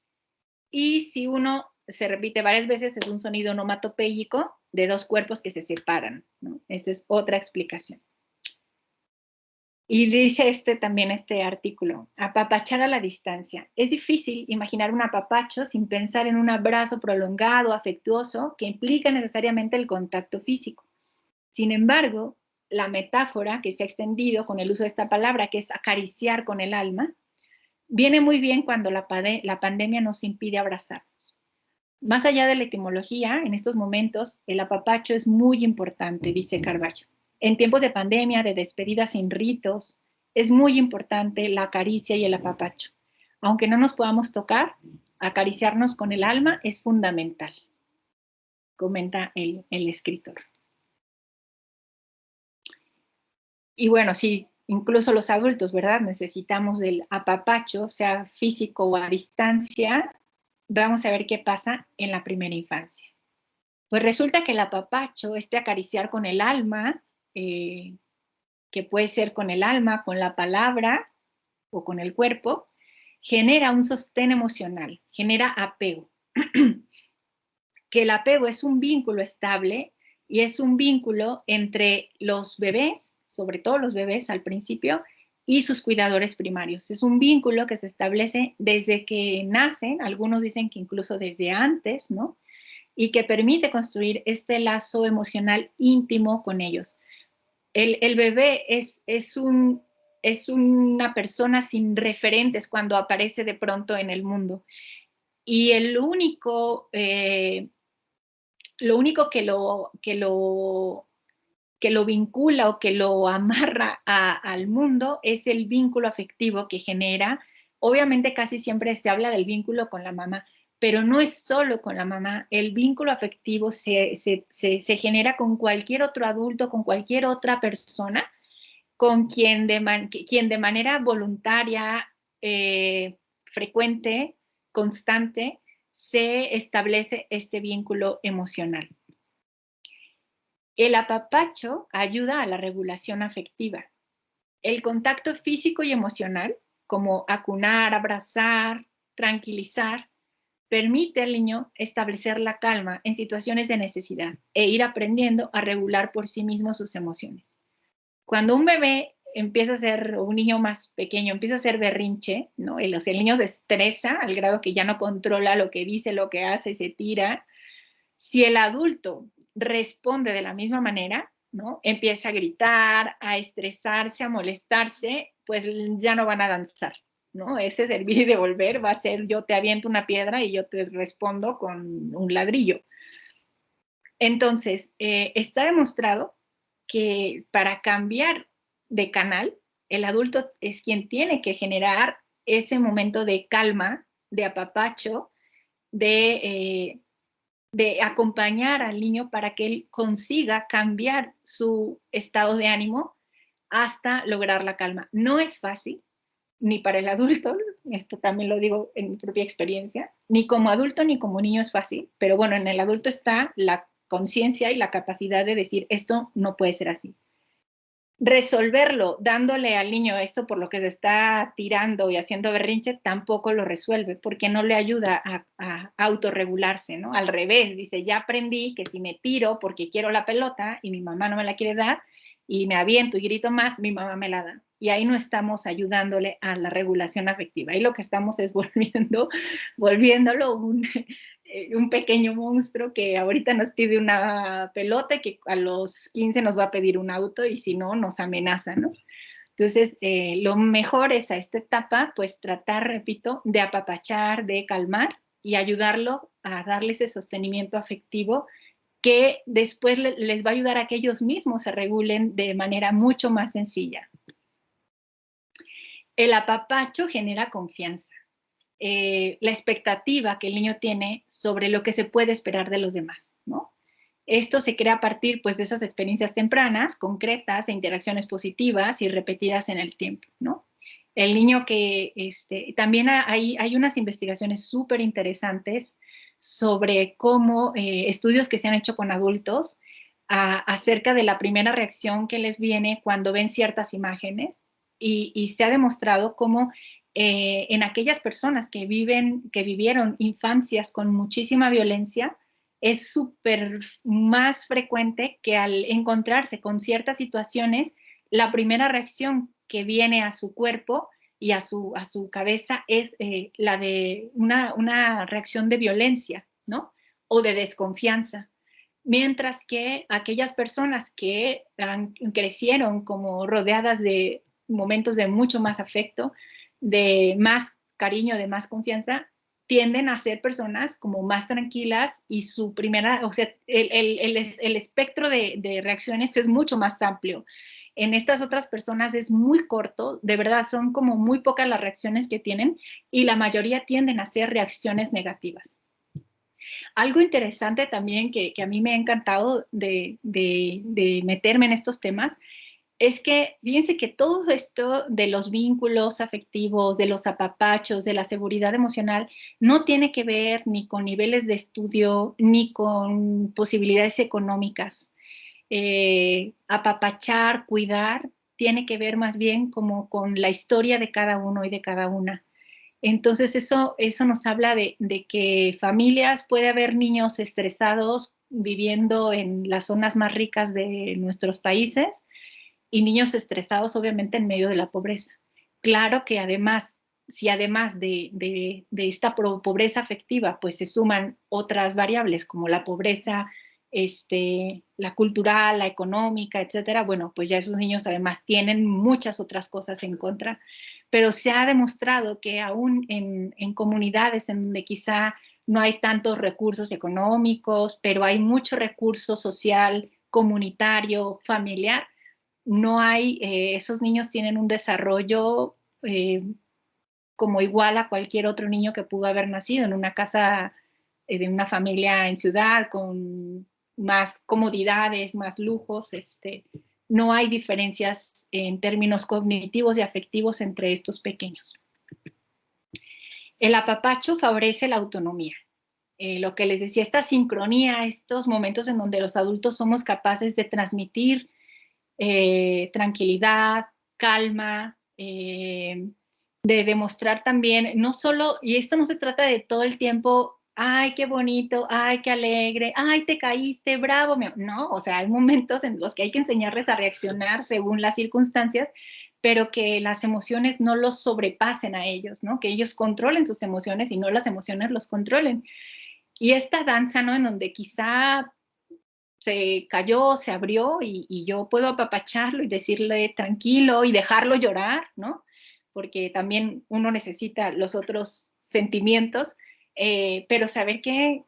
Y si uno se repite varias veces, es un sonido onomatopéyico de 2 cuerpos que se separan, ¿no? Esta es otra explicación. Y dice también este artículo, apapachar a la distancia. Es difícil imaginar un apapacho sin pensar en un abrazo prolongado, afectuoso, que implica necesariamente el contacto físico. Sin embargo, la metáfora que se ha extendido con el uso de esta palabra, que es acariciar con el alma, viene muy bien cuando la pandemia nos impide abrazarnos. Más allá de la etimología, en estos momentos, el apapacho es muy importante, dice Carballo. En tiempos de pandemia, de despedidas sin ritos, es muy importante la caricia y el apapacho. Aunque no nos podamos tocar, acariciarnos con el alma es fundamental, comenta el escritor. Y bueno, sí, incluso los adultos, ¿verdad? Necesitamos del apapacho, sea físico o a distancia. Vamos a ver qué pasa en la primera infancia. Pues resulta que el apapacho, acariciar con el alma, que puede ser con el alma, con la palabra o con el cuerpo, genera un sostén emocional, genera apego. Que el apego es un vínculo estable y es un vínculo entre los bebés, sobre todo los bebés al principio, y sus cuidadores primarios. Es un vínculo que se establece desde que nacen, algunos dicen que incluso desde antes, ¿no? y que permite construir este lazo emocional íntimo con ellos. El bebé es una persona sin referentes cuando aparece de pronto en el mundo. Y lo único que lo vincula o que lo amarra al mundo es el vínculo afectivo que genera. Obviamente casi siempre se habla del vínculo con la mamá, pero no es solo con la mamá. El vínculo afectivo se genera con cualquier otro adulto, con cualquier otra persona, con quien de manera voluntaria, frecuente, constante, se establece este vínculo emocional. El apapacho ayuda a la regulación afectiva. El contacto físico y emocional, como acunar, abrazar, tranquilizar, permite al niño establecer la calma en situaciones de necesidad e ir aprendiendo a regular por sí mismo sus emociones. Cuando un bebé empieza a ser, o un niño más pequeño empieza a ser berrinche, ¿no? El niño se estresa al grado que ya no controla lo que dice, lo que hace, se tira. Si el adulto responde de la misma manera, ¿no? Empieza a gritar, a estresarse, a molestarse, pues ya no van a danzar, ¿no? Ese servir y devolver va a ser yo te aviento una piedra y yo te respondo con un ladrillo. Entonces, está demostrado que para cambiar de canal, el adulto es quien tiene que generar ese momento de calma, de apapacho, de acompañar al niño para que él consiga cambiar su estado de ánimo hasta lograr la calma. No es fácil, ni para el adulto, esto también lo digo en mi propia experiencia, ni como adulto ni como niño es fácil, pero bueno, en el adulto está la conciencia y la capacidad de decir, esto no puede ser así. Resolverlo dándole al niño eso por lo que se está tirando y haciendo berrinche tampoco lo resuelve porque no le ayuda a autorregularse, ¿no? Al revés, dice, ya aprendí que si me tiro porque quiero la pelota y mi mamá no me la quiere dar y me aviento y grito más, mi mamá me la da. Y ahí no estamos ayudándole a la regulación afectiva. Ahí lo que estamos es volviéndolo un pequeño monstruo que ahorita nos pide una pelota y que a los 15 nos va a pedir un auto y si no, nos amenaza, ¿no? Entonces, lo mejor es a esta etapa, pues tratar, repito, de apapachar, de calmar y ayudarlo a darle ese sostenimiento afectivo que después les va a ayudar a que ellos mismos se regulen de manera mucho más sencilla. El apapacho genera confianza. La expectativa que el niño tiene sobre lo que se puede esperar de los demás, ¿no? Esto se crea a partir, pues, de esas experiencias tempranas, concretas, e interacciones positivas y repetidas en el tiempo, ¿no? El niño que, también hay unas investigaciones súper interesantes sobre cómo estudios que se han hecho con adultos acerca de la primera reacción que les viene cuando ven ciertas imágenes y se ha demostrado cómo en aquellas personas que vivieron infancias con muchísima violencia, es súper más frecuente que al encontrarse con ciertas situaciones, la primera reacción que viene a su cuerpo y a su cabeza es la de una reacción de violencia, ¿no? O de desconfianza. Mientras que aquellas personas que crecieron como rodeadas de momentos de mucho más afecto, de más cariño, de más confianza, tienden a ser personas como más tranquilas y su primera, o sea, el espectro de reacciones es mucho más amplio. En estas otras personas es muy corto, de verdad son como muy pocas las reacciones que tienen y la mayoría tienden a ser reacciones negativas. Algo interesante también que a mí me ha encantado de meterme en estos temas es que fíjense que todo esto de los vínculos afectivos, de los apapachos, de la seguridad emocional, no tiene que ver ni con niveles de estudio, ni con posibilidades económicas. Apapachar, cuidar, tiene que ver más bien como con la historia de cada uno y de cada una. Entonces eso nos habla de que familias, puede haber niños estresados viviendo en las zonas más ricas de nuestros países, y niños estresados obviamente en medio de la pobreza. Claro que además si además de esta pobreza afectiva, pues se suman otras variables como la pobreza, la cultural, la económica, etcétera, bueno, pues ya esos niños además tienen muchas otras cosas en contra, pero se ha demostrado que aún en comunidades en donde quizá no hay tantos recursos económicos, pero hay mucho recurso social, comunitario, familiar, no hay, esos niños tienen un desarrollo como igual a cualquier otro niño que pudo haber nacido en una casa de una familia en ciudad con más comodidades, más lujos. No hay diferencias en términos cognitivos y afectivos entre estos pequeños. El apapacho favorece la autonomía. Lo que les decía, esta sincronía, estos momentos en donde los adultos somos capaces de transmitir tranquilidad, calma, de demostrar también, no solo, y esto no se trata de todo el tiempo, ay, qué bonito, ay, qué alegre, ay, te caíste, bravo, no, o sea, hay momentos en los que hay que enseñarles a reaccionar según las circunstancias, pero que las emociones no los sobrepasen a ellos, ¿no? Que ellos controlen sus emociones y no las emociones los controlen. Y esta danza, ¿no? En donde quizá se cayó, se abrió y yo puedo apapacharlo y decirle tranquilo y dejarlo llorar, ¿no? Porque también uno necesita los otros sentimientos, pero saber que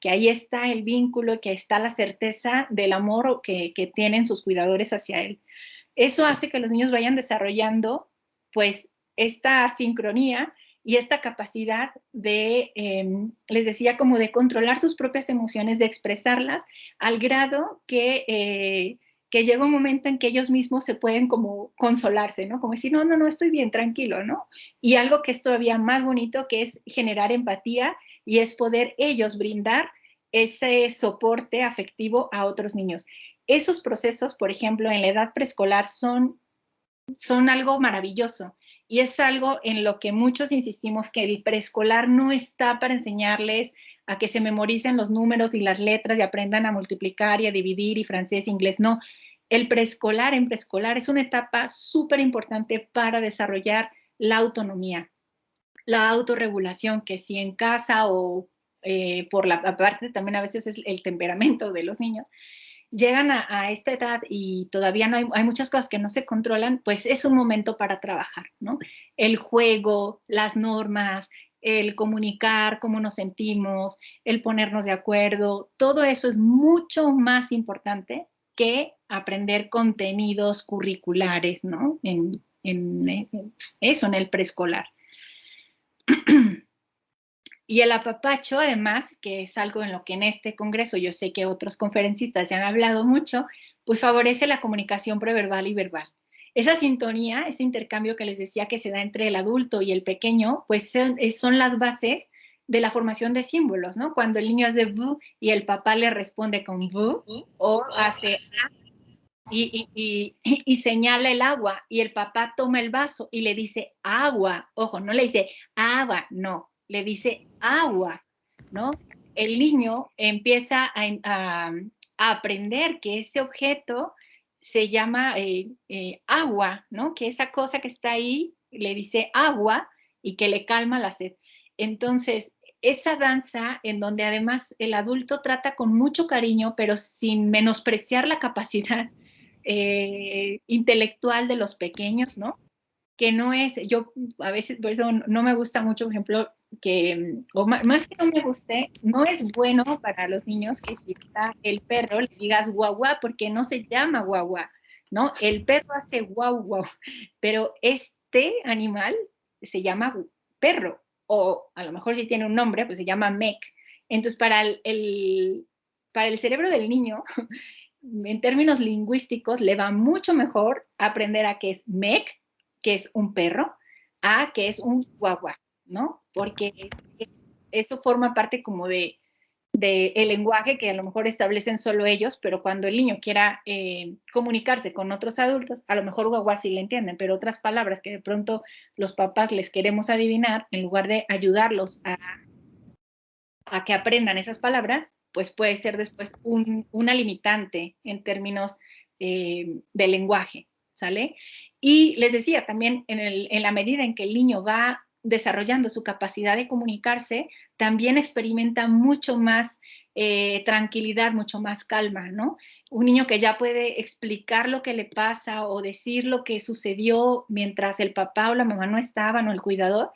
ahí está el vínculo, que está la certeza del amor que tienen sus cuidadores hacia él. Eso hace que los niños vayan desarrollando, pues, esta sincronía y esta capacidad de, les decía, como de controlar sus propias emociones, de expresarlas, al grado que llega un momento en que ellos mismos se pueden como consolarse, ¿no? Como decir, no, no, no, estoy bien, tranquilo, ¿no? Y algo que es todavía más bonito, que es generar empatía y es poder ellos brindar ese soporte afectivo a otros niños. Esos procesos, por ejemplo, en la edad preescolar son algo maravilloso. Y es algo en lo que muchos insistimos, que el preescolar no está para enseñarles a que se memoricen los números y las letras y aprendan a multiplicar y a dividir y francés, inglés, no. El preescolar, en preescolar, es una etapa súper importante para desarrollar la autonomía, la autorregulación, que si en casa o por la parte también a veces es el temperamento de los niños, llegan a esta edad y todavía no hay muchas cosas que no se controlan, pues es un momento para trabajar, ¿no? El juego, las normas, el comunicar cómo nos sentimos, el ponernos de acuerdo, todo eso es mucho más importante que aprender contenidos curriculares, ¿no? En eso, en el preescolar. Y el apapacho, además, que es algo en lo que en este congreso yo sé que otros conferencistas ya han hablado mucho, pues favorece la comunicación preverbal y verbal. Esa sintonía, ese intercambio que les decía que se da entre el adulto y el pequeño, pues son las bases de la formación de símbolos, ¿no? Cuando el niño hace bu y el papá le responde con bu, o hace y señala el agua y el papá toma el vaso y le dice agua, ojo, no le dice agua, no, le dice agua, ¿no? El niño empieza a aprender que ese objeto se llama agua, ¿no? Que esa cosa que está ahí le dice agua y que le calma la sed. Entonces, esa danza en donde además el adulto trata con mucho cariño, pero sin menospreciar la capacidad intelectual de los pequeños, ¿no? Que no es, yo a veces, por eso no me gusta mucho, por ejemplo, que, o más que no me guste, no es bueno para los niños que si está el perro le digas guau guau, porque no se llama guau guau, ¿no? El perro hace guau guau, pero este animal se llama perro, o a lo mejor si tiene un nombre, pues se llama mec. Entonces, para el cerebro del niño, en términos lingüísticos, le va mucho mejor aprender a qué es mec, que es un perro, a que es un guagua, ¿no? Porque eso forma parte como de el lenguaje que a lo mejor establecen solo ellos, pero cuando el niño quiera comunicarse con otros adultos, a lo mejor guagua sí le entienden, pero otras palabras que de pronto los papás les queremos adivinar, en lugar de ayudarlos a que aprendan esas palabras, pues puede ser después una limitante en términos de lenguaje, ¿sale? Y les decía, también en la medida en que el niño va desarrollando su capacidad de comunicarse, también experimenta mucho más tranquilidad, mucho más calma, ¿no? Un niño que ya puede explicar lo que le pasa o decir lo que sucedió mientras el papá o la mamá no estaban o el cuidador,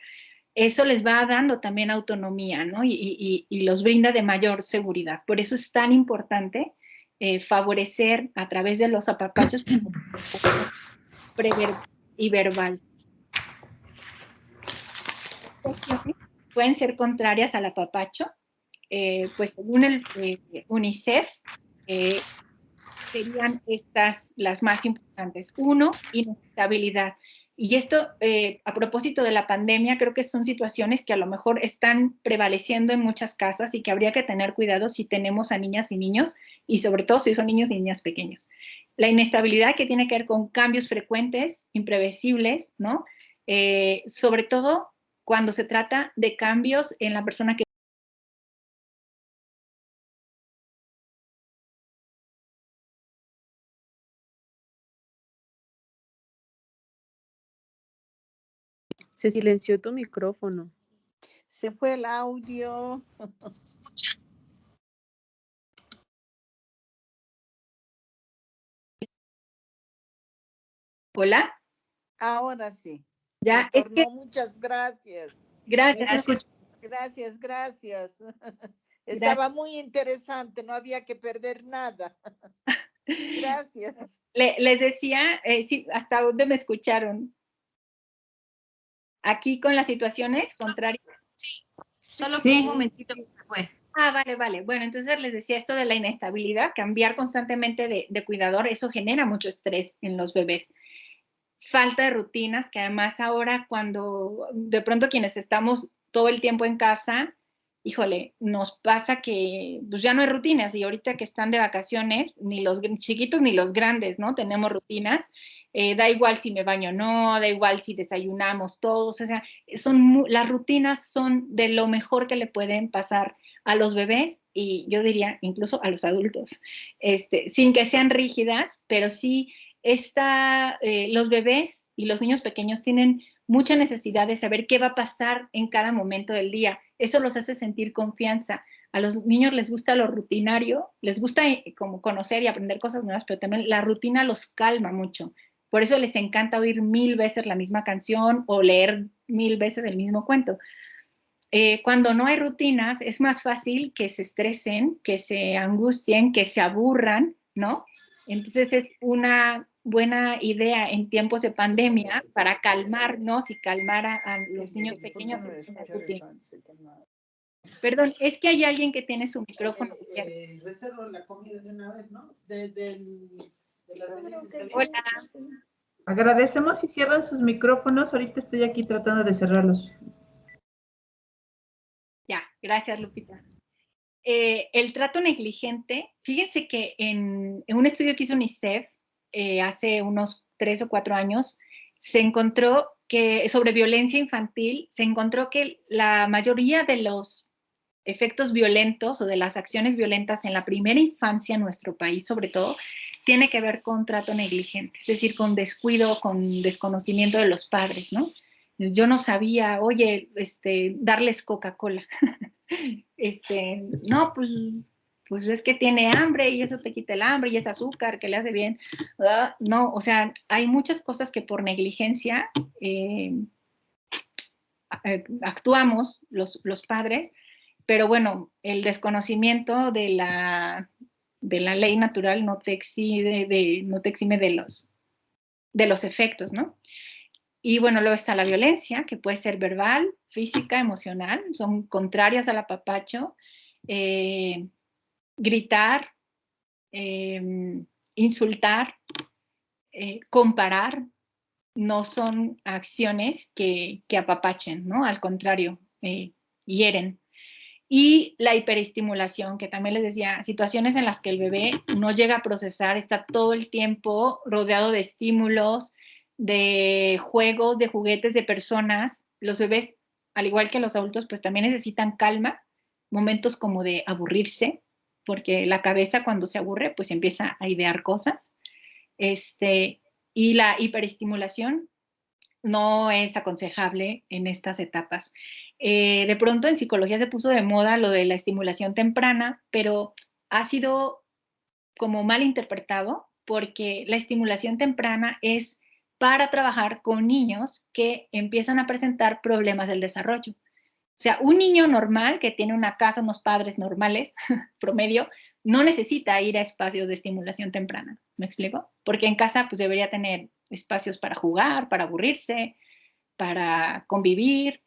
eso les va dando también autonomía, ¿no? Y los brinda de mayor seguridad. Por eso es tan importante favorecer a través de los apapachos preverbal y verbal. Pueden ser contrarias al apapacho, pues según el UNICEF, serían estas las más importantes. Uno, inestabilidad. Y esto, a propósito de la pandemia, creo que son situaciones que a lo mejor están prevaleciendo en muchas casas y que habría que tener cuidado si tenemos a niñas y niños, y sobre todo si son niños y niñas pequeños. La inestabilidad que tiene que ver con cambios frecuentes, imprevisibles, ¿no? Sobre todo cuando se trata de cambios en la persona que Se silenció tu micrófono. Se fue el audio. Hola. Ahora sí. Ya, es que, muchas gracias. Gracias. Gracias. Estaba muy interesante, no había que perder nada. Gracias. Les decía, sí, hasta dónde me escucharon. Aquí con las situaciones contrarias. Solo fue un momentito que se fue. Ah, vale. Bueno, entonces les decía esto de la inestabilidad, cambiar constantemente de cuidador, eso genera mucho estrés en los bebés. Falta de rutinas, que además ahora cuando de pronto quienes estamos todo el tiempo en casa, híjole, nos pasa que pues ya no hay rutinas y ahorita que están de vacaciones, ni los chiquitos ni los grandes, ¿no? Tenemos rutinas, da igual si me baño o no, da igual si desayunamos todos, o sea, las rutinas son de lo mejor que le pueden pasar a los bebés y yo diría incluso a los adultos, sin que sean rígidas, pero sí los bebés y los niños pequeños tienen mucha necesidad de saber qué va a pasar en cada momento del día. Eso los hace sentir confianza. A los niños les gusta lo rutinario, les gusta como conocer y aprender cosas nuevas, pero también la rutina los calma mucho. Por eso les encanta oír 1000 veces la misma canción o leer 1000 veces el mismo cuento. Cuando no hay rutinas, es más fácil que se estresen, que se angustien, que se aburran, ¿no? Entonces es una buena idea en tiempos de pandemia para calmarnos y calmar a los niños pequeños. Perdón, es que hay alguien que tiene su micrófono abierto. Reservo la comida de una vez, ¿no? Hola. Agradecemos si cierran sus micrófonos. Ahorita estoy aquí tratando de cerrarlos. Ya, gracias, Lupita. El trato negligente, fíjense que en un estudio que hizo UNICEF hace unos 3 o 4 años, se encontró que sobre violencia infantil, se encontró que la mayoría de los efectos violentos o de las acciones violentas en la primera infancia en nuestro país, sobre todo, tiene que ver con trato negligente, es decir, con descuido, con desconocimiento de los padres, ¿no? Yo no sabía, oye, darles Coca-Cola. No, pues es que tiene hambre y eso te quita el hambre y es azúcar que le hace bien. No, o sea, hay muchas cosas que por negligencia actuamos los padres, pero bueno, el desconocimiento de la ley natural no te exime de los efectos, ¿no? Y bueno, luego está la violencia, que puede ser verbal, física, emocional, son contrarias al apapacho, gritar, insultar, comparar, no son acciones que apapachen, ¿no? Al contrario, hieren. Y la hiperestimulación, que también les decía, situaciones en las que el bebé no llega a procesar, está todo el tiempo rodeado de estímulos, de juegos, de juguetes, de personas. Los bebés, al igual que los adultos, pues también necesitan calma, momentos como de aburrirse, porque la cabeza cuando se aburre, pues empieza a idear cosas. Y la hiperestimulación, no es aconsejable en estas etapas. De pronto en psicología se puso de moda lo de la estimulación temprana, pero ha sido como mal interpretado porque la estimulación temprana es para trabajar con niños que empiezan a presentar problemas del desarrollo. O sea, un niño normal que tiene una casa, unos padres normales, promedio, no necesita ir a espacios de estimulación temprana. ¿Me explico? Porque en casa pues debería tener espacios para jugar, para aburrirse, para convivir.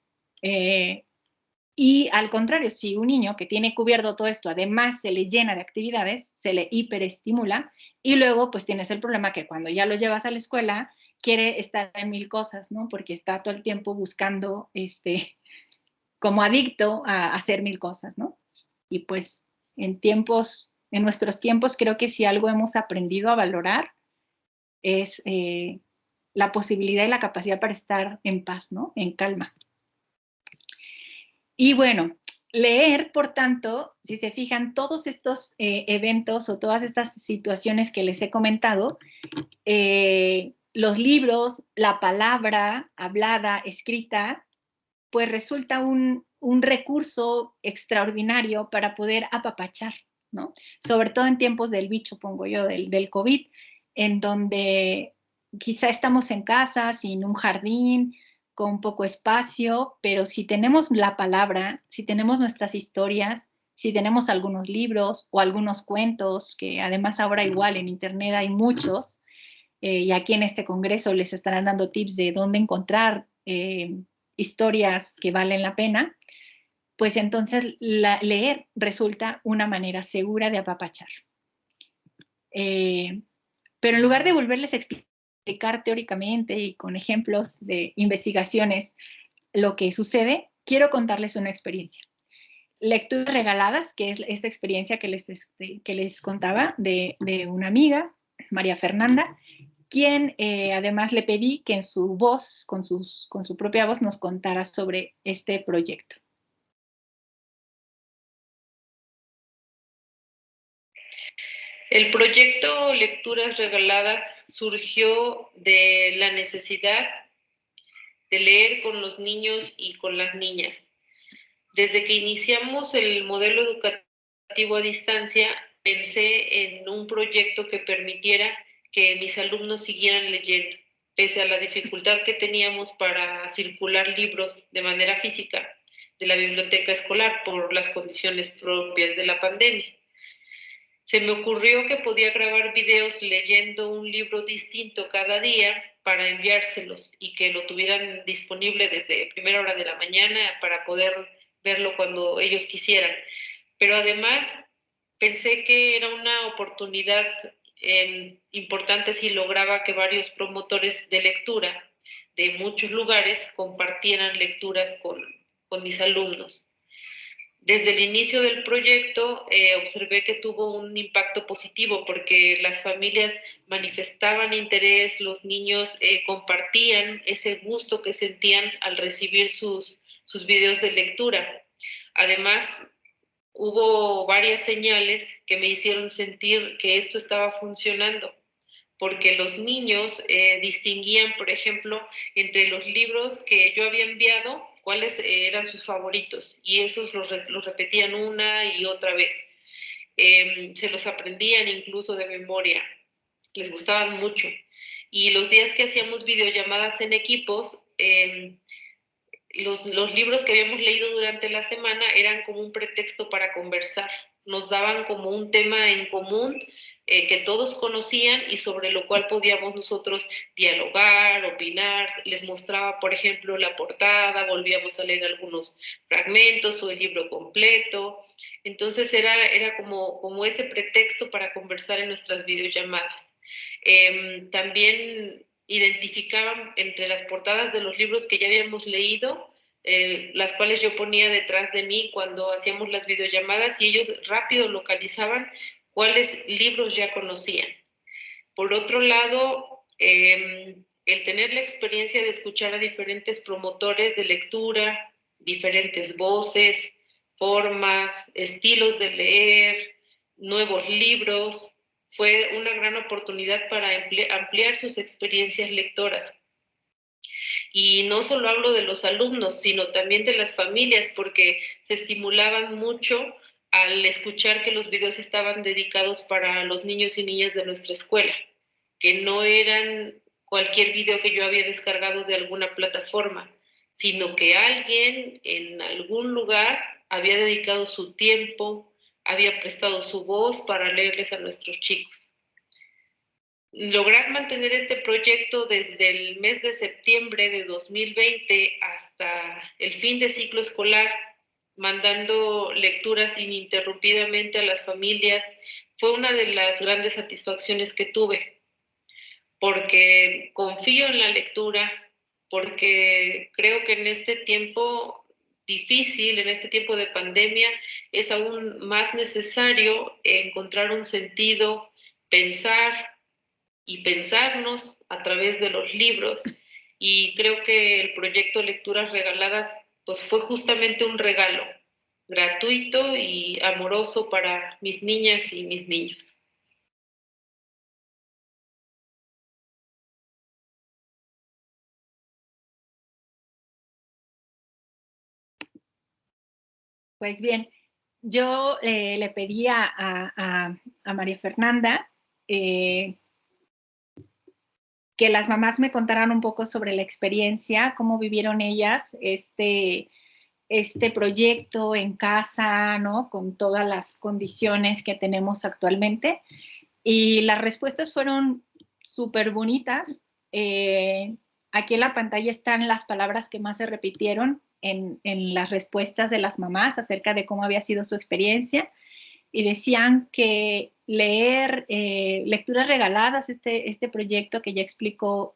Y al contrario, si un niño que tiene cubierto todo esto, además se le llena de actividades, se le hiperestimula y luego pues tienes el problema que cuando ya lo llevas a la escuela quiere estar en mil cosas, ¿no? Porque está todo el tiempo buscando, como adicto a hacer mil cosas, ¿no? Y pues en nuestros tiempos creo que si algo hemos aprendido a valorar es la posibilidad y la capacidad para estar en paz, ¿no? En calma. Y bueno, leer, por tanto, si se fijan, todos estos eventos o todas estas situaciones que les he comentado, los libros, la palabra hablada, escrita, pues resulta un recurso extraordinario para poder apapachar, ¿no? Sobre todo en tiempos del bicho, pongo yo, del COVID, en donde quizá estamos en casa, sin un jardín, con poco espacio, pero si tenemos la palabra, si tenemos nuestras historias, si tenemos algunos libros o algunos cuentos, que además ahora igual en internet hay muchos, y aquí en este congreso les estarán dando tips de dónde encontrar historias que valen la pena, pues entonces leer resulta una manera segura de apapachar. Pero en lugar de volverles a explicar teóricamente y con ejemplos de investigaciones lo que sucede, quiero contarles una experiencia. Lecturas regaladas, que es esta experiencia que les contaba de una amiga, María Fernanda, quien además le pedí que en su voz, con su propia voz, nos contara sobre este proyecto. El proyecto Lecturas Regaladas surgió de la necesidad de leer con los niños y con las niñas. Desde que iniciamos el modelo educativo a distancia, pensé en un proyecto que permitiera que mis alumnos siguieran leyendo, pese a la dificultad que teníamos para circular libros de manera física de la biblioteca escolar por las condiciones propias de la pandemia. Se me ocurrió que podía grabar videos leyendo un libro distinto cada día para enviárselos y que lo tuvieran disponible desde primera hora de la mañana para poder verlo cuando ellos quisieran. Pero además pensé que era una oportunidad importante si lograba que varios promotores de lectura de muchos lugares compartieran lecturas con mis alumnos. Desde el inicio del proyecto observé que tuvo un impacto positivo porque las familias manifestaban interés, los niños compartían ese gusto que sentían al recibir sus videos de lectura. Además, hubo varias señales que me hicieron sentir que esto estaba funcionando, porque los niños distinguían, por ejemplo, entre los libros que yo había enviado, cuáles eran sus favoritos, y esos los repetían una y otra vez. Se los aprendían incluso de memoria, les gustaban mucho. Y los días que hacíamos videollamadas en equipos, los libros que habíamos leído durante la semana eran como un pretexto para conversar. Nos daban como un tema en común que todos conocían y sobre lo cual podíamos nosotros dialogar, opinar. Les mostraba, por ejemplo, la portada, volvíamos a leer algunos fragmentos o el libro completo. Entonces era como ese pretexto para conversar en nuestras videollamadas. También identificaban entre las portadas de los libros que ya habíamos leído, las cuales yo ponía detrás de mí cuando hacíamos las videollamadas, y ellos rápido localizaban cuáles libros ya conocían. Por otro lado, el tener la experiencia de escuchar a diferentes promotores de lectura, diferentes voces, formas, estilos de leer, nuevos libros, fue una gran oportunidad para ampliar sus experiencias lectoras. Y no solo hablo de los alumnos, sino también de las familias, porque se estimulaban mucho al escuchar que los videos estaban dedicados para los niños y niñas de nuestra escuela, que no eran cualquier video que yo había descargado de alguna plataforma, sino que alguien en algún lugar había dedicado su tiempo, había prestado su voz para leerles a nuestros chicos. Lograr mantener este proyecto desde el mes de septiembre de 2020 hasta el fin de ciclo escolar, mandando lecturas ininterrumpidamente a las familias, fue una de las grandes satisfacciones que tuve, porque confío en la lectura, porque creo que en este tiempo difícil, en este tiempo de pandemia, es aún más necesario encontrar un sentido, pensar y pensarnos a través de los libros. Y creo que el proyecto Lecturas Regaladas pues fue justamente un regalo gratuito y amoroso para mis niñas y mis niños. Pues bien, yo le pedí a María Fernanda que las mamás me contaran un poco sobre la experiencia, cómo vivieron ellas este proyecto en casa, ¿no? Con todas las condiciones que tenemos actualmente. Y las respuestas fueron súper bonitas. Aquí en la pantalla están las palabras que más se repitieron en las respuestas de las mamás acerca de cómo había sido su experiencia. Y decían que leer lecturas regaladas, este proyecto que ya explicó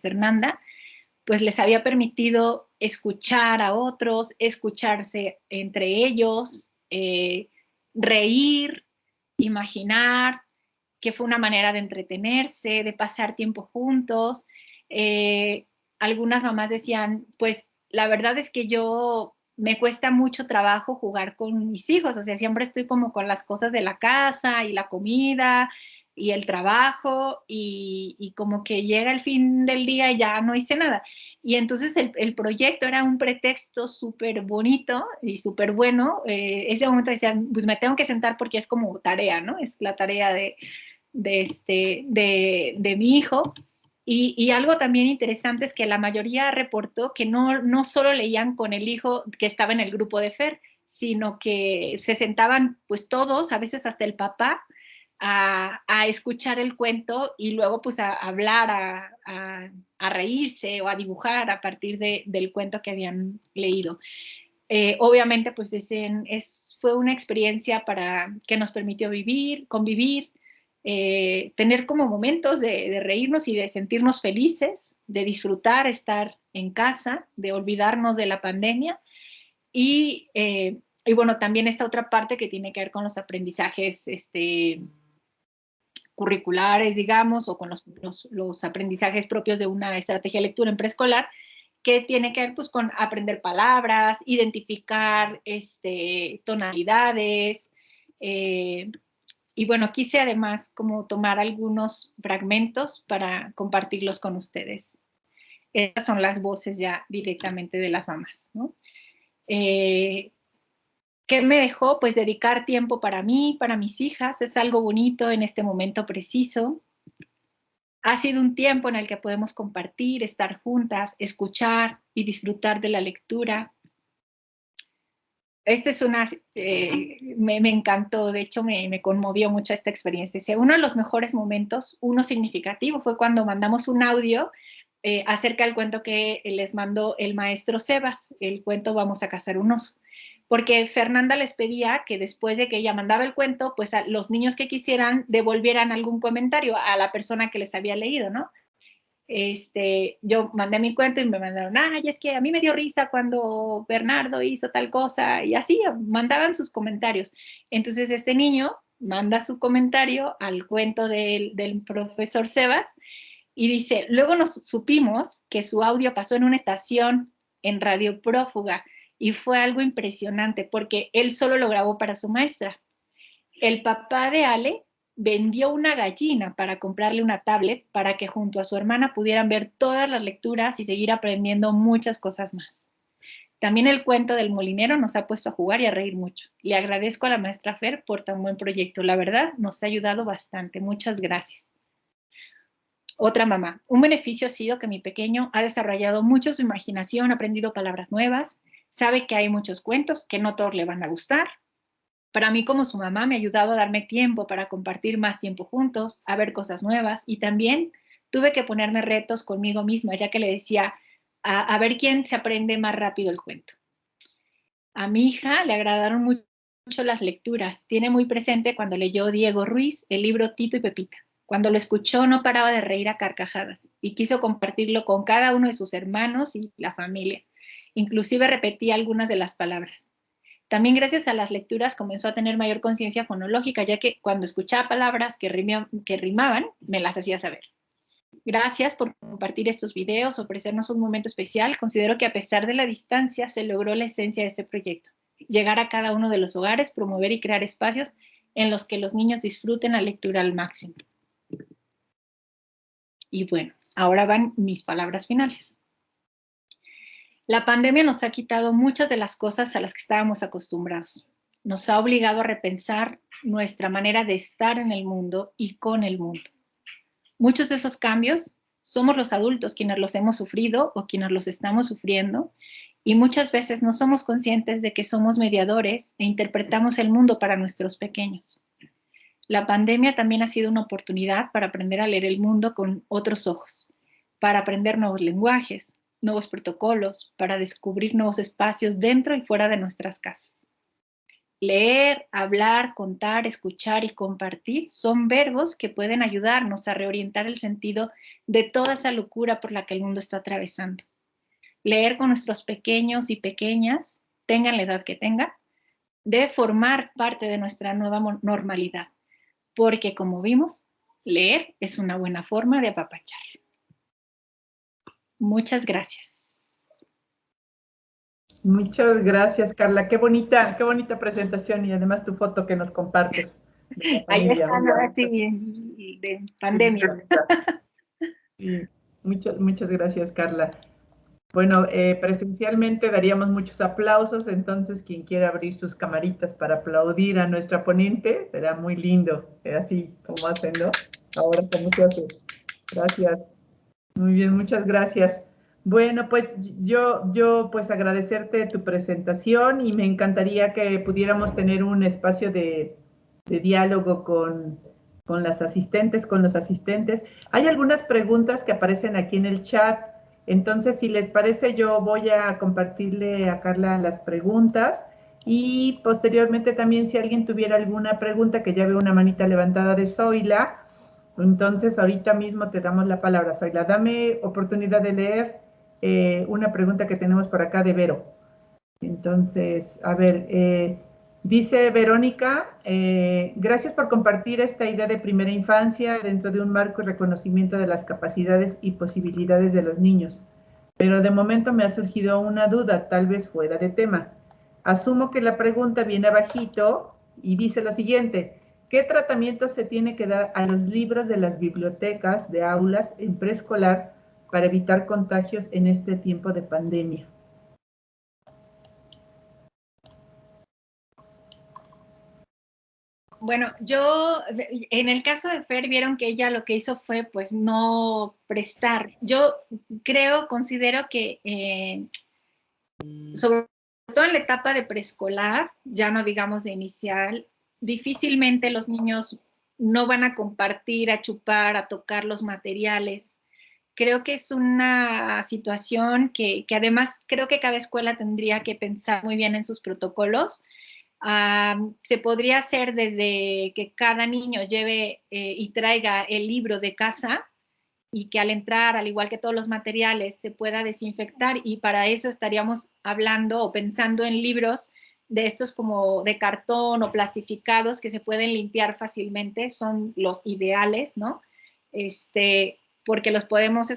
Fernanda, pues les había permitido escuchar a otros, escucharse entre ellos, reír, imaginar, que fue una manera de entretenerse, de pasar tiempo juntos. Algunas mamás decían, pues la verdad es que yo me cuesta mucho trabajo jugar con mis hijos, o sea, siempre estoy como con las cosas de la casa y la comida y el trabajo y como que llega el fin del día y ya no hice nada. Y entonces el proyecto era un pretexto súper bonito y súper bueno. Ese momento decían, pues me tengo que sentar porque es como tarea, ¿no? Es la tarea de mi hijo. Y algo también interesante es que la mayoría reportó que no solo leían con el hijo que estaba en el grupo de Fer, sino que se sentaban pues todos, a veces hasta el papá, a escuchar el cuento y luego pues a hablar, a reírse o a dibujar a partir del cuento que habían leído. Obviamente pues fue una experiencia que nos permitió convivir, tener como momentos de reírnos y de sentirnos felices, de disfrutar estar en casa, de olvidarnos de la pandemia y bueno, también esta otra parte que tiene que ver con los aprendizajes curriculares, digamos, o con los aprendizajes propios de una estrategia de lectura en preescolar, que tiene que ver pues con aprender palabras, identificar tonalidades, y bueno, quise además como tomar algunos fragmentos para compartirlos con ustedes. Estas son las voces ya directamente de las mamás, ¿no? ¿Qué me dejó? Pues dedicar tiempo para mí, para mis hijas, es algo bonito en este momento preciso. Ha sido un tiempo en el que podemos compartir, estar juntas, escuchar y disfrutar de la lectura. Esta es me encantó, de hecho me conmovió mucho esta experiencia. Uno de los mejores momentos, uno significativo, fue cuando mandamos un audio acerca del cuento que les mandó el maestro Sebas, el cuento Vamos a cazar un oso. Porque Fernanda les pedía que después de que ella mandaba el cuento, pues a los niños que quisieran devolvieran algún comentario a la persona que les había leído, ¿no? Yo mandé mi cuento y me mandaron, ay, es que a mí me dio risa cuando Bernardo hizo tal cosa, y así mandaban sus comentarios. Entonces este niño manda su comentario al cuento del profesor Sebas y dice, luego nos supimos que su audio pasó en una estación en Radio Prófuga y fue algo impresionante porque él solo lo grabó para su maestra. El papá de Ale vendió una gallina para comprarle una tablet para que junto a su hermana pudieran ver todas las lecturas y seguir aprendiendo muchas cosas más. También el cuento del molinero nos ha puesto a jugar y a reír mucho. Le agradezco a la maestra Fer por tan buen proyecto. La verdad, nos ha ayudado bastante. Muchas gracias. Otra mamá. Un beneficio ha sido que mi pequeño ha desarrollado mucho su imaginación, ha aprendido palabras nuevas, sabe que hay muchos cuentos que no todos le van a gustar. Para mí, como su mamá, me ha ayudado a darme tiempo para compartir más tiempo juntos, a ver cosas nuevas, y también tuve que ponerme retos conmigo misma, ya que le decía a ver quién se aprende más rápido el cuento. A mi hija le agradaron mucho las lecturas. Tiene muy presente cuando leyó Diego Ruiz el libro Tito y Pepita. Cuando lo escuchó no paraba de reír a carcajadas y quiso compartirlo con cada uno de sus hermanos y la familia. Inclusive repetía algunas de las palabras. También gracias a las lecturas comenzó a tener mayor conciencia fonológica, ya que cuando escuchaba palabras que rimaban, me las hacía saber. Gracias por compartir estos videos, ofrecernos un momento especial. Considero que a pesar de la distancia se logró la esencia de este proyecto. Llegar a cada uno de los hogares, promover y crear espacios en los que los niños disfruten la lectura al máximo. Y bueno, ahora van mis palabras finales. La pandemia nos ha quitado muchas de las cosas a las que estábamos acostumbrados. Nos ha obligado a repensar nuestra manera de estar en el mundo y con el mundo. Muchos de esos cambios somos los adultos quienes los hemos sufrido o quienes los estamos sufriendo, y muchas veces no somos conscientes de que somos mediadores e interpretamos el mundo para nuestros pequeños. La pandemia también ha sido una oportunidad para aprender a leer el mundo con otros ojos, para aprender nuevos lenguajes, nuevos protocolos, para descubrir nuevos espacios dentro y fuera de nuestras casas. Leer, hablar, contar, escuchar y compartir son verbos que pueden ayudarnos a reorientar el sentido de toda esa locura por la que el mundo está atravesando. Leer con nuestros pequeños y pequeñas, tengan la edad que tengan, debe formar parte de nuestra nueva normalidad, porque como vimos, leer es una buena forma de apapachar. Muchas gracias. Muchas gracias, Carla. Qué bonita presentación y además tu foto que nos compartes. Ahí está, sí, de pandemia. Sí, muchas gracias, Carla. Bueno, presencialmente daríamos muchos aplausos, entonces quien quiera abrir sus camaritas para aplaudir a nuestra ponente, será muy lindo, así como hacen, ¿no? Ahora, ¿cómo se hace? Gracias. Muy bien, muchas gracias. Bueno, pues yo pues agradecerte tu presentación y me encantaría que pudiéramos tener un espacio de diálogo con las asistentes, con los asistentes. Hay algunas preguntas que aparecen aquí en el chat, entonces si les parece yo voy a compartirle a Carla las preguntas y posteriormente también si alguien tuviera alguna pregunta, que ya veo una manita levantada de Zoila, entonces ahorita mismo te damos la palabra, Zoila. Dame oportunidad de leer una pregunta que tenemos por acá de Vero. Entonces, a ver, dice Verónica, gracias por compartir esta idea de primera infancia dentro de un marco y reconocimiento de las capacidades y posibilidades de los niños. Pero de momento me ha surgido una duda, tal vez fuera de tema. Asumo que la pregunta viene abajito y dice lo siguiente: ¿qué tratamiento se tiene que dar a los libros de las bibliotecas de aulas en preescolar para evitar contagios en este tiempo de pandemia? Bueno, en el caso de Fer, vieron que ella lo que hizo fue pues no prestar. Yo considero que sobre todo en la etapa de preescolar, ya no digamos de inicial, difícilmente los niños no van a compartir, a chupar, a tocar los materiales. Creo que es una situación que además creo que cada escuela tendría que pensar muy bien en sus protocolos. Se podría hacer desde que cada niño lleve y traiga el libro de casa y que al entrar, al igual que todos los materiales, se pueda desinfectar, y para eso estaríamos hablando o pensando en libros de estos como de cartón o plastificados que se pueden limpiar fácilmente, son los ideales, ¿no? Porque los podemos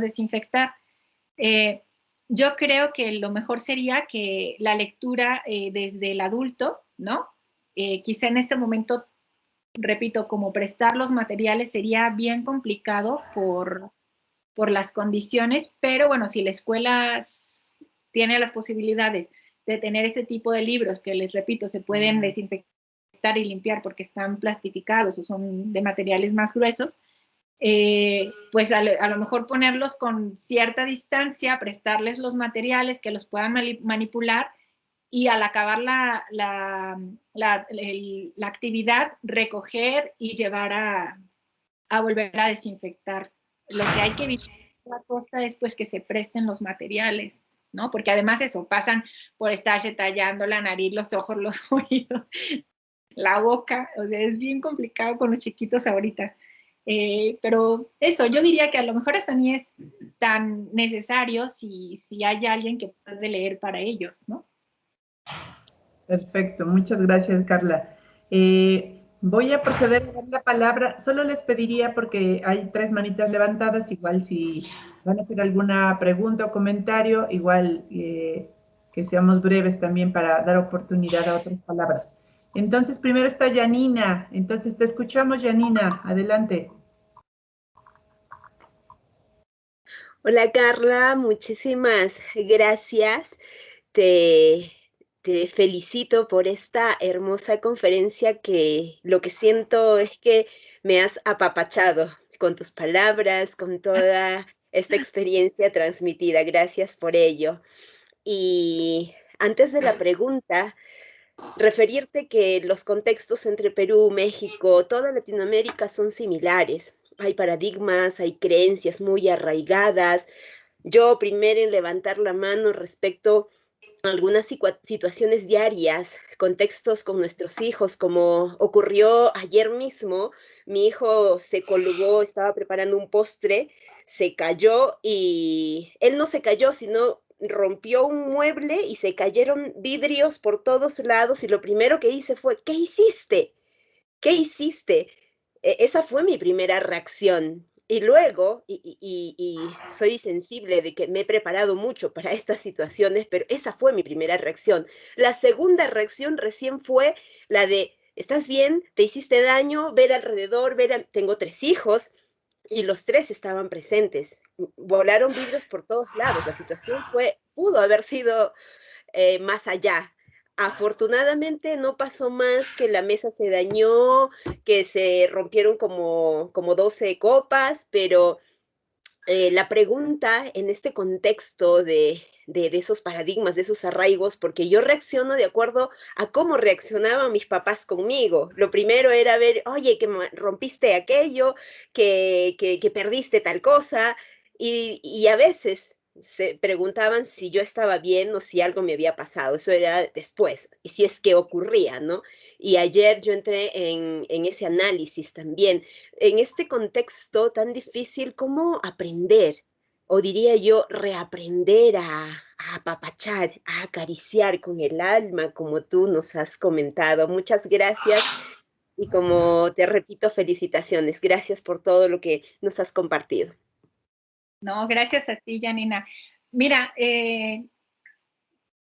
desinfectar. Yo creo que lo mejor sería que la lectura desde el adulto, ¿no? Quizá en este momento repito, como prestar los materiales sería bien complicado por las condiciones, pero bueno, si la escuela tiene las posibilidades de tener ese tipo de libros que, les repito, se pueden desinfectar y limpiar porque están plastificados o son de materiales más gruesos, pues a lo mejor ponerlos con cierta distancia, prestarles los materiales que los puedan manipular y al acabar la actividad, recoger y llevar a volver a desinfectar. Lo que hay que evitar a la costa es pues que se presten los materiales, ¿no? Porque además eso, pasan por estarse tallando la nariz, los ojos, los oídos, la boca, o sea, es bien complicado con los chiquitos ahorita. Pero eso, yo diría que a lo mejor hasta ni es tan necesario si hay alguien que puede leer para ellos, ¿no? Perfecto, muchas gracias, Carla. Voy a proceder a dar la palabra. Solo les pediría, porque hay 3 manitas levantadas, igual si van a hacer alguna pregunta o comentario, igual que seamos breves también para dar oportunidad a otras palabras. Entonces, primero está Janina. Entonces, te escuchamos, Janina. Adelante. Hola Carla, muchísimas gracias. Te, te felicito por esta hermosa conferencia que lo que siento es que me has apapachado con tus palabras, con toda esta experiencia transmitida. Gracias por ello. Y antes de la pregunta, referirte que los contextos entre Perú, México, toda Latinoamérica son similares. Hay paradigmas, hay creencias muy arraigadas. Yo primero en levantar la mano respecto a algunas situaciones diarias, contextos con nuestros hijos, como ocurrió ayer mismo. Mi hijo se colgó, estaba preparando un postre, se cayó y él no se cayó, sino rompió un mueble y se cayeron vidrios por todos lados y lo primero que hice fue, ¿qué hiciste? ¿Qué hiciste? Esa fue mi primera reacción. Y luego, y soy sensible de que me he preparado mucho para estas situaciones, pero esa fue mi primera reacción. La segunda reacción recién fue la de, ¿estás bien? ¿Te hiciste daño? Ver alrededor, tengo 3 hijos y los 3 estaban presentes. Volaron vidrios por todos lados. La situación pudo haber sido más allá. Afortunadamente no pasó más, que la mesa se dañó, que se rompieron como 12 copas, pero la pregunta en este contexto de esos paradigmas, de esos arraigos, porque yo reacciono de acuerdo a cómo reaccionaban mis papás conmigo. Lo primero era ver, oye, que rompiste aquello, que perdiste tal cosa, y a veces se preguntaban si yo estaba bien o si algo me había pasado. Eso era después, y si es que ocurría, ¿no? Y ayer yo entré en ese análisis también, en este contexto tan difícil, ¿cómo aprender? O diría yo, reaprender a apapachar, a acariciar con el alma, como tú nos has comentado. Muchas gracias y como te repito, felicitaciones. Gracias por todo lo que nos has compartido. No, gracias a ti, Janina. Mira,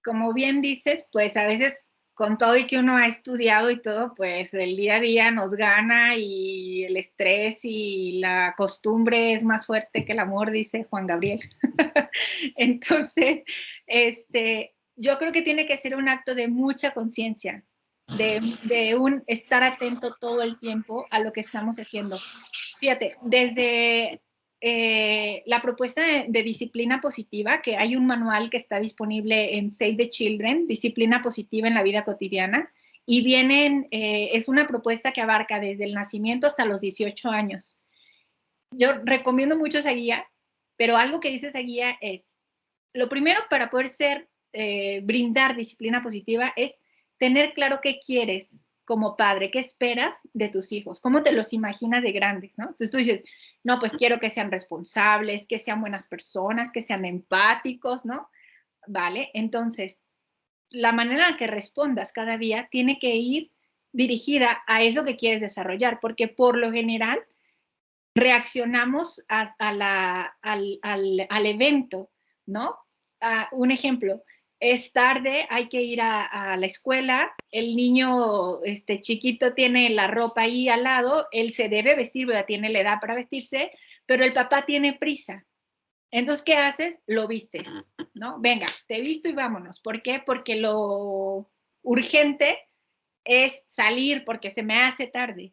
como bien dices, pues a veces con todo y que uno ha estudiado y todo, pues el día a día nos gana y el estrés y la costumbre es más fuerte que el amor, dice Juan Gabriel. Entonces, yo creo que tiene que ser un acto de mucha conciencia, de un estar atento todo el tiempo a lo que estamos haciendo. Fíjate, desde la propuesta de disciplina positiva, que hay un manual que está disponible en Save the Children, Disciplina Positiva en la Vida Cotidiana, y es una propuesta que abarca desde el nacimiento hasta los 18 años. Yo recomiendo mucho esa guía, pero algo que dice esa guía es, lo primero para poder brindar disciplina positiva es tener claro qué quieres como padre, qué esperas de tus hijos, cómo te los imaginas de grandes, ¿no? Entonces tú dices, no, pues quiero que sean responsables, que sean buenas personas, que sean empáticos, ¿no? Vale, entonces la manera en que respondas cada día tiene que ir dirigida a eso que quieres desarrollar, porque por lo general reaccionamos al evento, ¿no? Un ejemplo, es tarde, hay que ir a la escuela, el niño chiquito tiene la ropa ahí al lado, él se debe vestir, ¿verdad? Tiene la edad para vestirse, pero el papá tiene prisa. Entonces, ¿qué haces? Lo vistes, ¿no? Venga, te visto y vámonos. ¿Por qué? Porque lo urgente es salir porque se me hace tarde,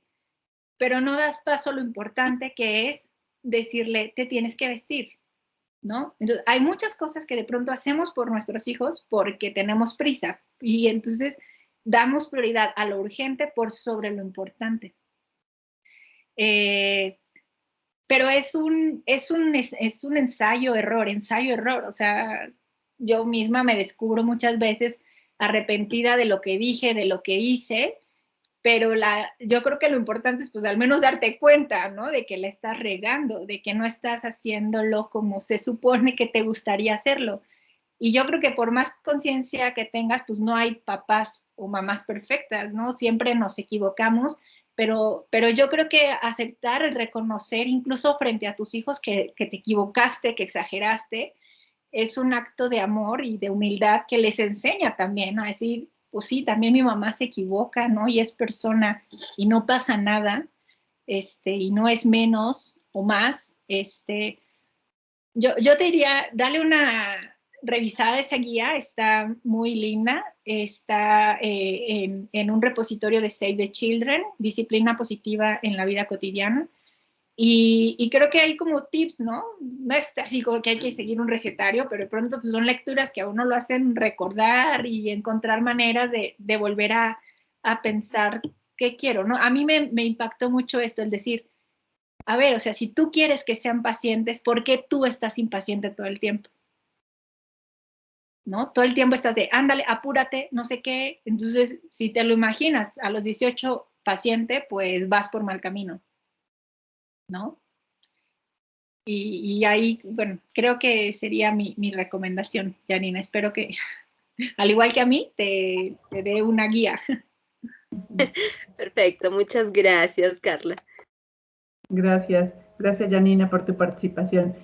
pero no das paso a lo importante que es decirle, te tienes que vestir, ¿no? Entonces, hay muchas cosas que de pronto hacemos por nuestros hijos porque tenemos prisa y entonces damos prioridad a lo urgente por sobre lo importante. Pero es un ensayo-error, o sea, yo misma me descubro muchas veces arrepentida de lo que dije, de lo que hice, pero yo creo que lo importante es pues al menos darte cuenta, ¿no? De que la estás regando, de que no estás haciéndolo como se supone que te gustaría hacerlo. Y yo creo que por más conciencia que tengas, pues no hay papás o mamás perfectas, ¿no? Siempre nos equivocamos, pero yo creo que aceptar, reconocer, incluso frente a tus hijos que te equivocaste, que exageraste, es un acto de amor y de humildad que les enseña también, ¿no? A decir, pues sí, también mi mamá se equivoca, ¿no? Y es persona y no pasa nada, y no es menos o más, yo te diría, dale una revisada a esa guía, está muy linda, está en un repositorio de Save the Children, disciplina positiva en la vida cotidiana, y creo que hay como tips, ¿no? No es así como que hay que seguir un recetario, pero de pronto pues, son lecturas que a uno lo hacen recordar y encontrar maneras de volver a pensar qué quiero, ¿no? A mí me impactó mucho esto, el decir, a ver, o sea, si tú quieres que sean pacientes, ¿por qué tú estás impaciente todo el tiempo? ¿No? Todo el tiempo estás de, ándale, apúrate, no sé qué. Entonces, si te lo imaginas a los 18 paciente, pues vas por mal camino, ¿no? Y ahí, bueno, creo que sería mi recomendación, Janina. Espero que, al igual que a mí, te dé una guía. Perfecto, muchas gracias, Carla. Gracias, gracias Janina por tu participación.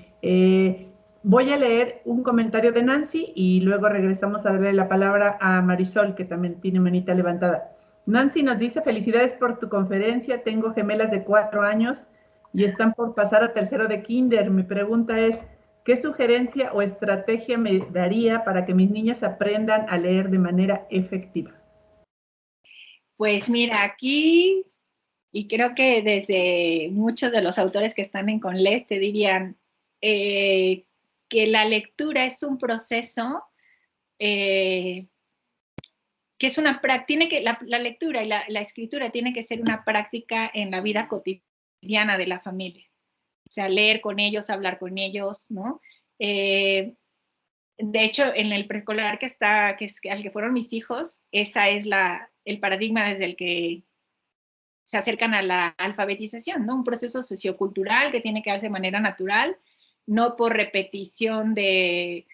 Voy a leer un comentario de Nancy y luego regresamos a darle la palabra a Marisol, que también tiene manita levantada. Nancy nos dice, felicidades por tu conferencia, tengo gemelas de 4 años y están por pasar a tercero de kinder. Mi pregunta es, ¿qué sugerencia o estrategia me daría para que mis niñas aprendan a leer de manera efectiva? Pues mira, aquí, y creo que desde muchos de los autores que están en Conles te dirían que la lectura es un proceso que es una práctica, la lectura y la escritura tiene que ser una práctica en la vida cotidiana de la familia. O sea, leer con ellos, hablar con ellos, ¿no? De hecho, en el preescolar al que fueron mis hijos, esa es el paradigma desde el que se acercan a la alfabetización, ¿no? Un proceso sociocultural que tiene que darse de manera natural, no por repetición de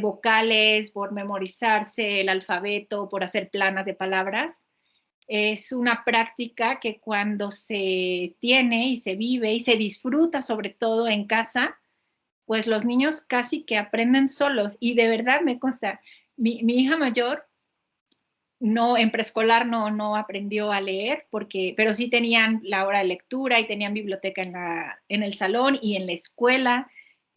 vocales, por memorizarse el alfabeto, por hacer planas de palabras. Es una práctica que cuando se tiene y se vive y se disfruta sobre todo en casa, pues los niños casi que aprenden solos. Y de verdad me consta, mi hija mayor no, en preescolar no aprendió a leer, pero sí tenían la hora de lectura y tenían biblioteca en el salón y en la escuela.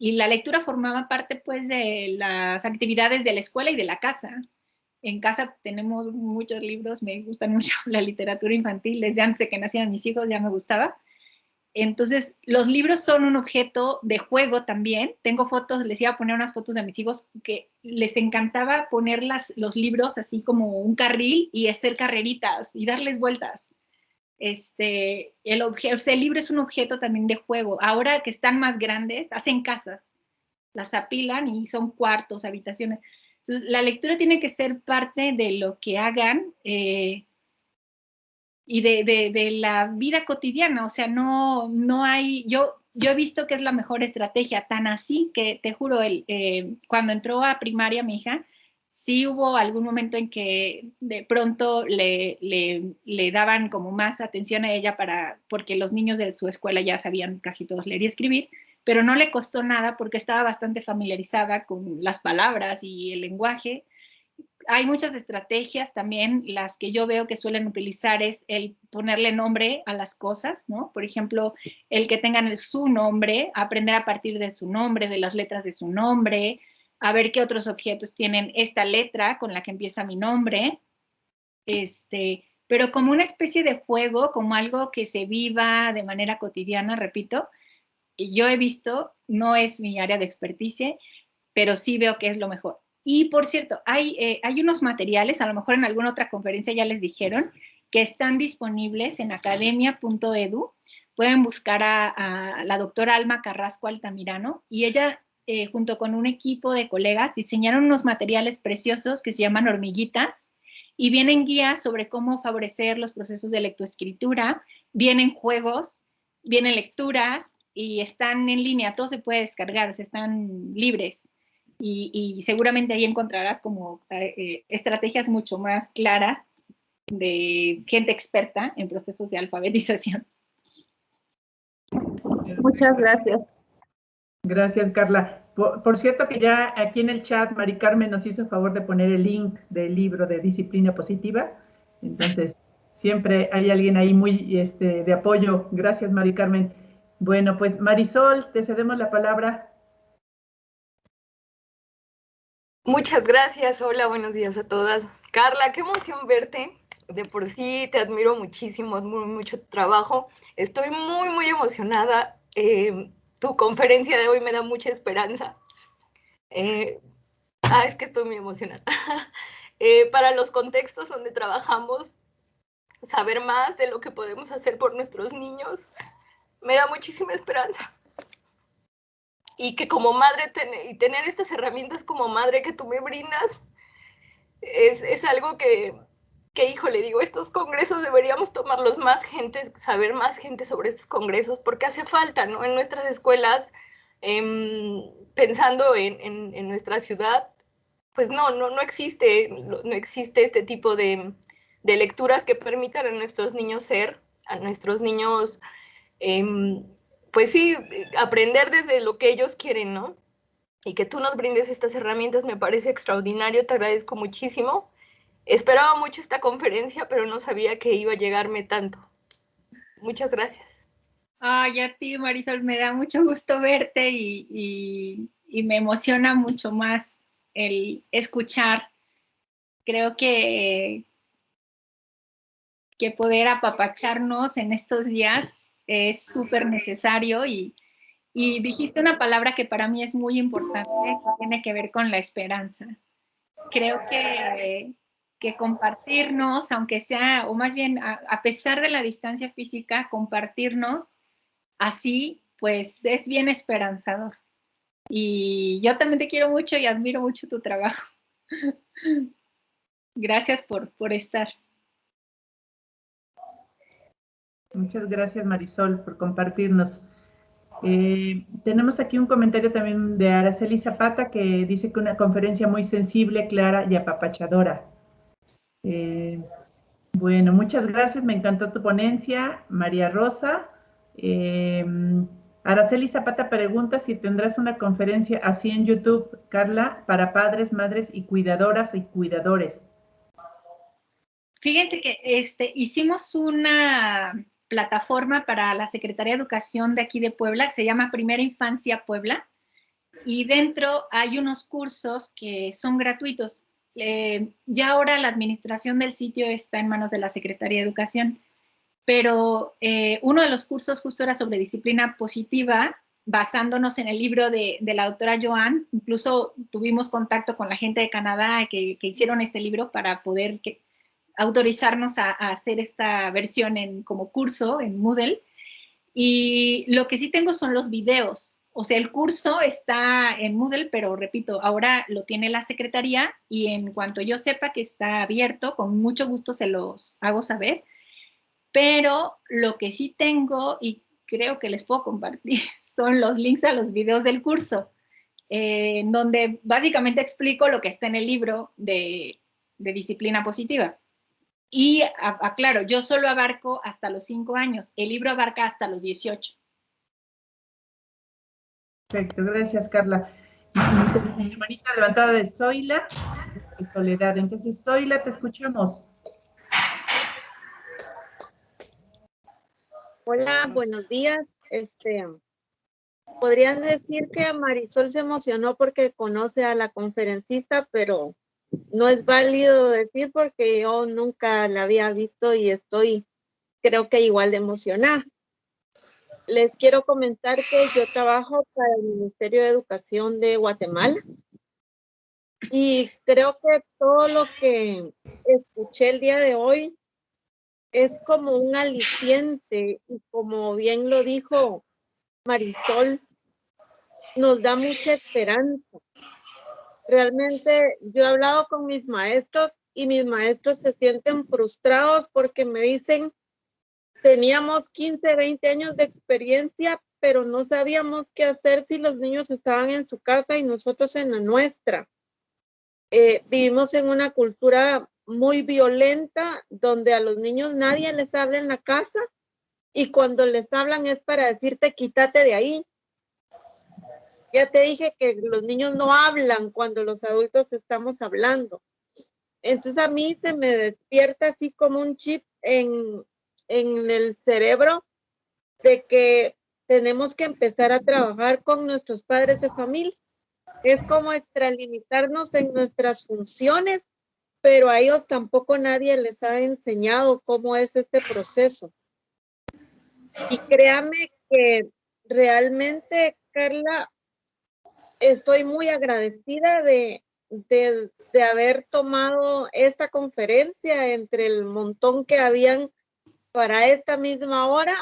Y la lectura formaba parte pues de las actividades de la escuela y de la casa. En casa tenemos muchos libros, me gustan mucho la literatura infantil, desde antes de que nacieran mis hijos ya me gustaba. Entonces, los libros son un objeto de juego también. Tengo fotos, les iba a poner unas fotos de mis hijos que les encantaba poner los libros así como un carril y hacer carreritas y darles vueltas. El libro es un objeto también de juego. Ahora que están más grandes, hacen casas, las apilan y son cuartos, habitaciones. Entonces, la lectura tiene que ser parte de lo que hagan y de la vida cotidiana, o sea, no hay, yo he visto que es la mejor estrategia, tan así que te juro, cuando entró a primaria mi hija, sí hubo algún momento en que de pronto le daban como más atención a ella porque los niños de su escuela ya sabían casi todos leer y escribir, pero no le costó nada porque estaba bastante familiarizada con las palabras y el lenguaje. hay muchas estrategias también. Las que yo veo que suelen utilizar es el ponerle nombre a las cosas, ¿no? Por ejemplo, el que tengan su nombre, aprender a partir de su nombre, de las letras de su nombre, a ver qué otros objetos tienen esta letra con la que empieza mi nombre, pero como una especie de juego, como algo que se viva de manera cotidiana, repito. Yo he visto, no es mi área de experticia, pero sí veo que es lo mejor. Y por cierto, hay unos materiales, a lo mejor en alguna otra conferencia ya les dijeron, que están disponibles en academia.edu. Pueden buscar a la doctora Alma Carrasco Altamirano y ella, junto con un equipo de colegas, diseñaron unos materiales preciosos que se llaman hormiguitas y vienen guías sobre cómo favorecer los procesos de lectoescritura, vienen juegos, vienen lecturas y están en línea, todo se puede descargar, o sea, están libres. Y seguramente ahí encontrarás como estrategias mucho más claras de gente experta en procesos de alfabetización. Muchas gracias. Gracias, Carla. Por cierto que ya aquí en el chat Mari Carmen nos hizo favor de poner el link del libro de Disciplina Positiva. Entonces, siempre hay alguien ahí muy de apoyo. Gracias, Mari Carmen. Bueno, pues Marisol, te cedemos la palabra. Muchas gracias. Hola, buenos días a todas. Carla, qué emoción verte. De por sí te admiro muchísimo, mucho trabajo. Estoy muy emocionada. Tu conferencia de hoy me da mucha esperanza. Es que estoy muy emocionada. Para los contextos donde trabajamos, saber más de lo que podemos hacer por nuestros niños me da muchísima esperanza. Y que como madre, tener estas herramientas como madre que tú me brindas, es algo que híjole, digo, estos congresos deberíamos tomarlos más gente, saber más gente sobre estos congresos, porque hace falta, ¿no? En nuestras escuelas, pensando en nuestra ciudad, pues no existe este tipo de lecturas que permitan a nuestros niños ser, a nuestros niños, pues sí, aprender desde lo que ellos quieren, ¿no? Y que tú nos brindes estas herramientas me parece extraordinario, te agradezco muchísimo. Esperaba mucho esta conferencia, pero no sabía que iba a llegarme tanto. Muchas gracias. Ay, a ti, Marisol, me da mucho gusto verte y me emociona mucho más el escuchar. Creo que poder apapacharnos en estos días es súper necesario y dijiste una palabra que para mí es muy importante, que tiene que ver con la esperanza. Creo que compartirnos, aunque sea, o más bien a pesar de la distancia física, compartirnos así, pues es bien esperanzador. Y yo también te quiero mucho y admiro mucho tu trabajo. Gracias por estar. Muchas gracias, Marisol, por compartirnos. Tenemos aquí un comentario también de Araceli Zapata que dice que una conferencia muy sensible, clara y apapachadora. Bueno, muchas gracias, me encantó tu ponencia, María Rosa. Araceli Zapata pregunta si tendrás una conferencia así en YouTube, Carla, para padres, madres y cuidadoras y cuidadores. Fíjense que hicimos una plataforma para la Secretaría de Educación de aquí de Puebla, se llama Primera Infancia Puebla, y dentro hay unos cursos que son gratuitos. Ya ahora la administración del sitio está en manos de la Secretaría de Educación, pero uno de los cursos justo era sobre disciplina positiva, basándonos en el libro de la doctora Joan. Incluso tuvimos contacto con la gente de Canadá que hicieron este libro para poder autorizarnos a hacer esta versión como curso en Moodle. Y lo que sí tengo son los videos. O sea, el curso está en Moodle, pero repito, ahora lo tiene la Secretaría y en cuanto yo sepa que está abierto, con mucho gusto se los hago saber. Pero lo que sí tengo y creo que les puedo compartir son los links a los videos del curso, en donde básicamente explico lo que está en el libro de disciplina positiva. Y aclaro, yo solo abarco hasta los 5 años, el libro abarca hasta los 18. Perfecto, gracias, Carla. Manita levantada de Zoila. y Soledad. Entonces, Zoila, te escuchamos. Hola, buenos días. Podrían decir que Marisol se emocionó porque conoce a la conferencista, pero no es válido decir porque yo nunca la había visto y estoy, creo que igual de emocionada. Les quiero comentar que yo trabajo para el Ministerio de Educación de Guatemala y creo que todo lo que escuché el día de hoy es como un aliciente y como bien lo dijo Marisol, nos da mucha esperanza. Realmente yo he hablado con mis maestros y mis maestros se sienten frustrados porque me dicen, teníamos 15, 20 años de experiencia, pero no sabíamos qué hacer si los niños estaban en su casa y nosotros en la nuestra. Vivimos en una cultura muy violenta donde a los niños nadie les habla en la casa y cuando les hablan es para decirte quítate de ahí. Ya te dije que los niños no hablan cuando los adultos estamos hablando. Entonces a mí se me despierta así como un chip en el cerebro de que tenemos que empezar a trabajar con nuestros padres de familia. Es como extralimitarnos en nuestras funciones, pero a ellos tampoco nadie les ha enseñado cómo es este proceso. Y créame que realmente, Carla, estoy muy agradecida de haber tomado esta conferencia entre el montón que habían para esta misma hora.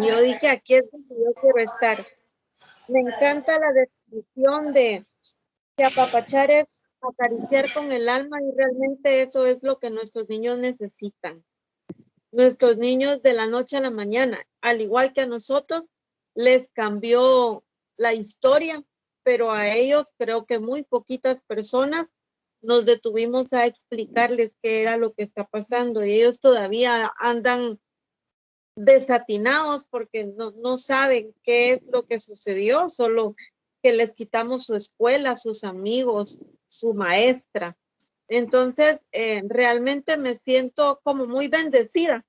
Yo dije, aquí es donde yo quiero estar. Me encanta la definición de que apapachar es acariciar con el alma y realmente eso es lo que nuestros niños necesitan. Nuestros niños de la noche a la mañana, al igual que a nosotros, les cambió la historia, pero a ellos creo que muy poquitas personas nos detuvimos a explicarles qué era lo que está pasando y ellos todavía andan desatinados porque no saben qué es lo que sucedió, solo que les quitamos su escuela, sus amigos, su maestra. Entonces, realmente me siento como muy bendecida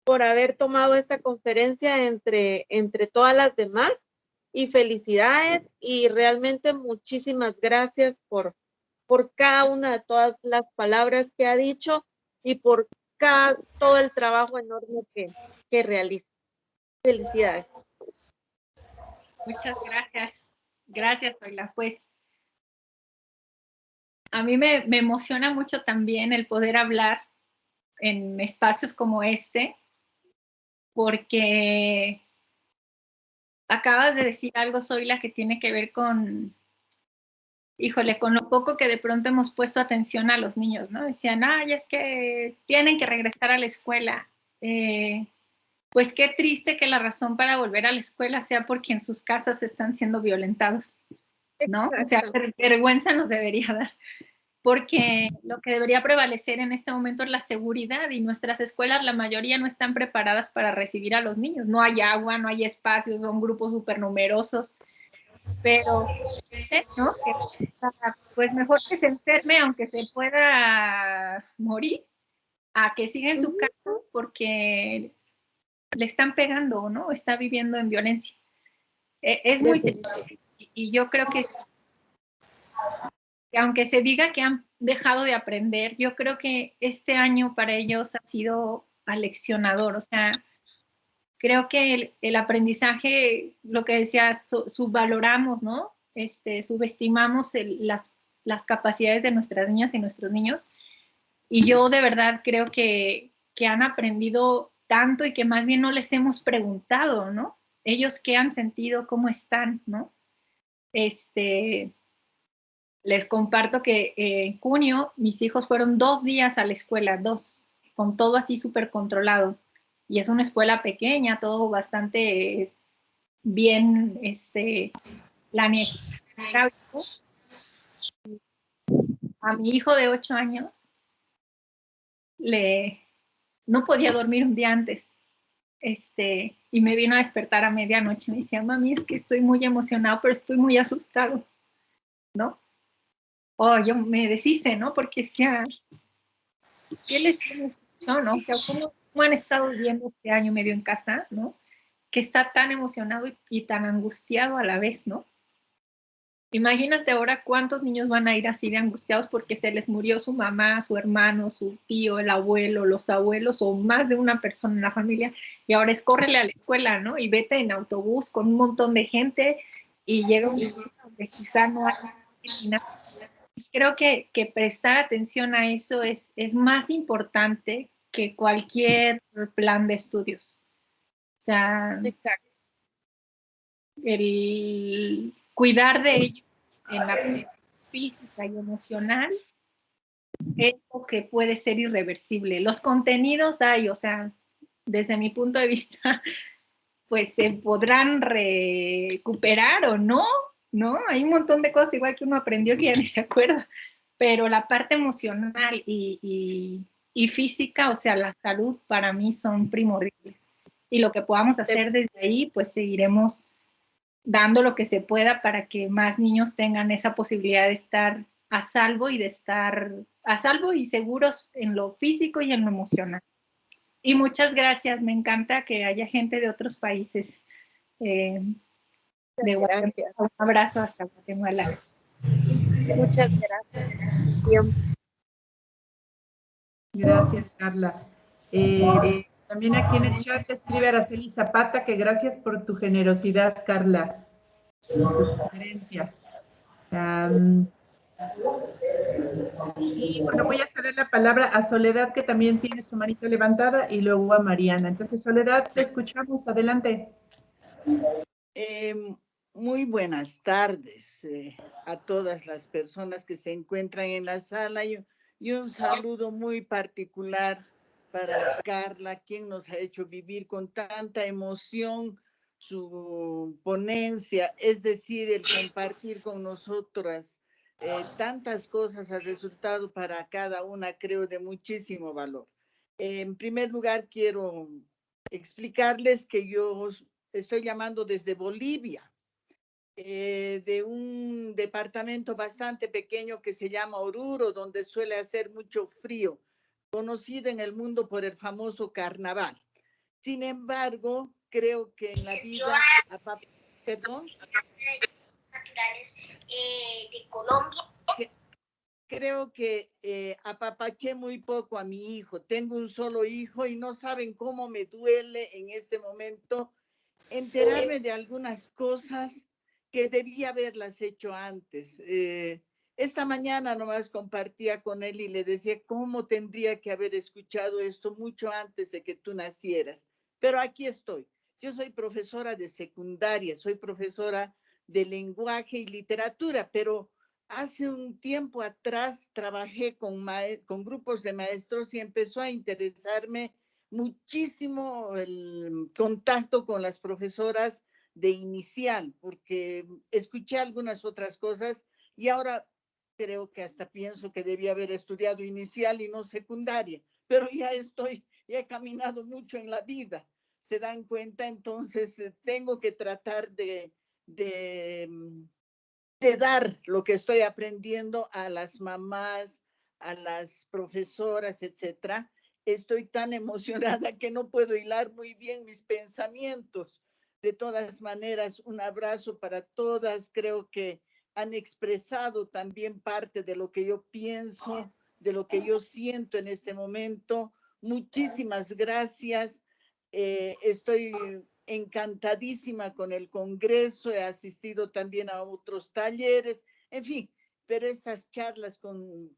por haber tomado esta conferencia entre todas las demás y felicidades y realmente muchísimas gracias por cada una de todas las palabras que ha dicho y por todo el trabajo enorme que realiza. Felicidades. Muchas gracias. Gracias, Zoila. Pues a mí me emociona mucho también el poder hablar en espacios como este, porque acabas de decir algo, Zoila, que tiene que ver con, híjole, con lo poco que de pronto hemos puesto atención a los niños, ¿no? Decían, ay, es que tienen que regresar a la escuela. Pues qué triste que la razón para volver a la escuela sea porque en sus casas están siendo violentados, ¿no? O sea, vergüenza nos debería dar, porque lo que debería prevalecer en este momento es la seguridad y nuestras escuelas, la mayoría no están preparadas para recibir a los niños. No hay agua, no hay espacios, son grupos súper numerosos, pero, ¿no? Pues mejor que se enferme aunque se pueda morir, a que siga en su casa porque le están pegando, ¿no? Está viviendo en violencia. Es muy triste. Y yo creo que aunque se diga que han dejado de aprender, yo creo que este año para ellos ha sido aleccionador. O sea, creo que el aprendizaje, lo que decías, subvaloramos, ¿no? Subestimamos las capacidades de nuestras niñas y nuestros niños. Y yo de verdad creo que han aprendido tanto y que más bien no les hemos preguntado, ¿no? Ellos qué han sentido, cómo están, ¿no? Les comparto que en junio mis hijos fueron 2 días a la escuela, 2, con todo así súper controlado. Y es una escuela pequeña, todo bastante bien planeado. A mi hijo de 8 años no podía dormir un día antes. Y me vino a despertar a medianoche. Me decía, mami, es que estoy muy emocionado, pero estoy muy asustado, ¿no? oh, yo me deshice, ¿no? Porque decía, ¿qué les hemos hecho, no? O sea, ¿cómo han estado viviendo este año y medio en casa, ¿no? Que está tan emocionado y tan angustiado a la vez, ¿no? Imagínate ahora cuántos niños van a ir así de angustiados porque se les murió su mamá, su hermano, su tío, el abuelo, los abuelos o más de una persona en la familia y ahora es córrele a la escuela, ¿no? Y vete en autobús con un montón de gente y llega un destino donde quizá no hay nada. Pues creo que prestar atención a eso es más importante que cualquier plan de estudios. O sea, Exacto. el cuidar de ellos en la parte física y emocional es lo que puede ser irreversible. Los contenidos hay, o sea, desde mi punto de vista, pues se podrán recuperar o no, ¿no? Hay un montón de cosas igual que uno aprendió que ya ni se acuerda, pero la parte emocional y física, o sea, la salud para mí son primordiales. Y lo que podamos hacer desde ahí, pues seguiremos dando lo que se pueda para que más niños tengan esa posibilidad de estar a salvo y de estar a salvo y seguros en lo físico y en lo emocional. Y muchas gracias, me encanta que haya gente de otros países. De Guatemala. Gracias. Un abrazo hasta Guatemala. Muchas gracias. Gracias, Carla. También aquí en el chat escribe Araceli Zapata que gracias por tu generosidad, Carla, tu conferencia. Y bueno, voy a ceder la palabra a Soledad, que también tiene su manito levantada, y luego a Mariana. Entonces, Soledad, te escuchamos. Adelante. Muy buenas tardes a todas las personas que se encuentran en la sala y un saludo muy particular para Carla, quien nos ha hecho vivir con tanta emoción su ponencia, es decir, el compartir con nosotras tantas cosas ha resultado para cada una, creo, de muchísimo valor. En primer lugar, quiero explicarles que yo estoy llamando desde Bolivia, de un departamento bastante pequeño que se llama Oruro, donde suele hacer mucho frío, conocido en el mundo por el famoso carnaval. Sin embargo, creo que en la vida... ¿Perdón? Naturales de Colombia. Creo que apapaché muy poco a mi hijo. Tengo un solo hijo y no saben cómo me duele en este momento enterarme de algunas cosas que debía haberlas hecho antes. Esta mañana nomás compartía con él y le decía cómo tendría que haber escuchado esto mucho antes de que tú nacieras. Pero aquí estoy. Yo soy profesora de secundaria, soy profesora de lenguaje y literatura, pero hace un tiempo atrás trabajé con grupos de maestros y empezó a interesarme muchísimo el contacto con las profesoras de inicial, porque escuché algunas otras cosas y ahora creo que hasta pienso que debía haber estudiado inicial y no secundaria, pero ya he caminado mucho en la vida, se dan cuenta, entonces tengo que tratar de dar lo que estoy aprendiendo a las mamás, a las profesoras, etcétera. Estoy tan emocionada que no puedo hilar muy bien mis pensamientos. De todas maneras, un abrazo para todas. Creo que han expresado también parte de lo que yo pienso, de lo que yo siento en este momento. Muchísimas gracias. Estoy encantadísima con el Congreso, he asistido también a otros talleres, en fin, pero estas charlas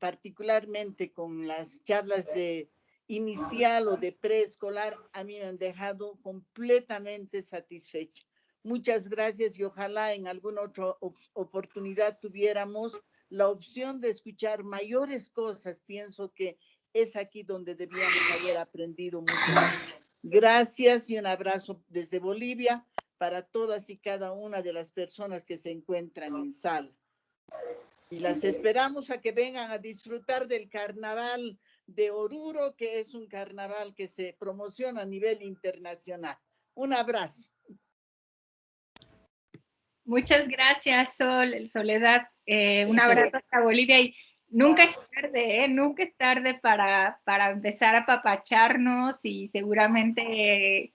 particularmente con las charlas de inicial o de preescolar, a mí me han dejado completamente satisfecha. Muchas gracias y ojalá en alguna otra oportunidad tuviéramos la opción de escuchar mayores cosas. Pienso que es aquí donde debíamos haber aprendido mucho más. Gracias y un abrazo desde Bolivia para todas y cada una de las personas que se encuentran en sala. Y las esperamos a que vengan a disfrutar del carnaval de Oruro, que es un carnaval que se promociona a nivel internacional. Un abrazo. Muchas gracias, Soledad. Un abrazo hasta Bolivia y nunca es tarde, ¿eh? Nunca es tarde para empezar a apapacharnos y seguramente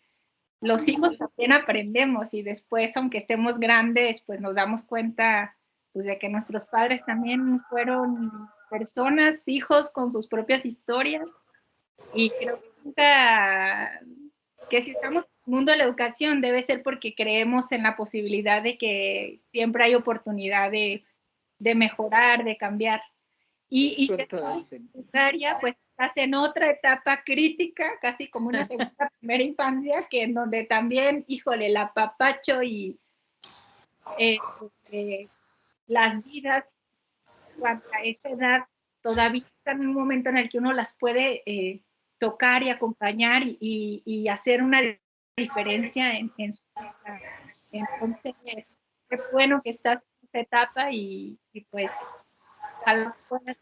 los hijos también aprendemos y después, aunque estemos grandes, pues nos damos cuenta pues, de que nuestros padres también fueron personas, hijos con sus propias historias y creo que nunca, que si estamos en el mundo de la educación debe ser porque creemos en la posibilidad de que siempre hay oportunidad de mejorar, de cambiar. Y Con que toda estás seguridad. secundaria, pues estás en otra etapa crítica, casi como una segunda primera infancia, que en donde también, híjole, el apapacho y las vidas cuando a esa edad todavía están en un momento en el que uno las puede tocar y acompañar y hacer una diferencia en su vida. Entonces, qué bueno que estás en esta etapa y pues ojalá puedas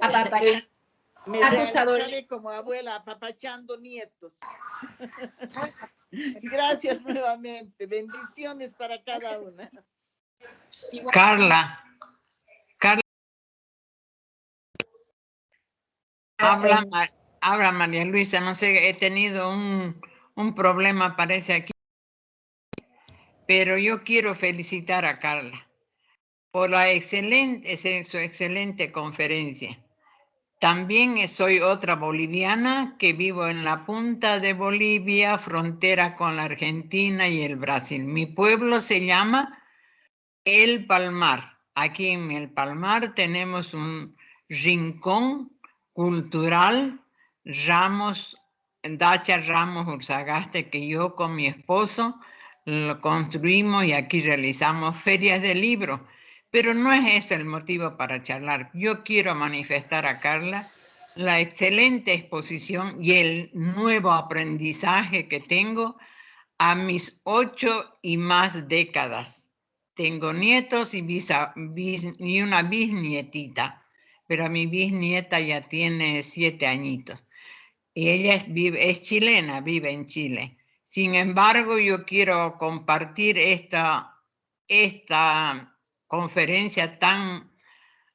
apapachar Me a tus adolescentes. realizaré como abuela apapachando nietos. Gracias nuevamente. Bendiciones para cada una. Carla. Habla María Luisa, no sé, he tenido un problema, parece aquí, pero yo quiero felicitar a Carla por su excelente conferencia. También soy otra boliviana que vivo en la punta de Bolivia, frontera con la Argentina y el Brasil. Mi pueblo se llama El Palmar. Aquí en El Palmar tenemos un rincón cultural Dacha Ramos Urzagaste, que yo con mi esposo lo construimos y aquí realizamos ferias de libros. Pero no es ese el motivo para charlar. Yo quiero manifestar a Carla la excelente exposición y el nuevo aprendizaje que tengo a mis 8 y más décadas. Tengo nietos y una bisnietita, pero mi bisnieta ya tiene 7 añitos. Y ella es chilena, vive en Chile. Sin embargo, yo quiero compartir esta conferencia tan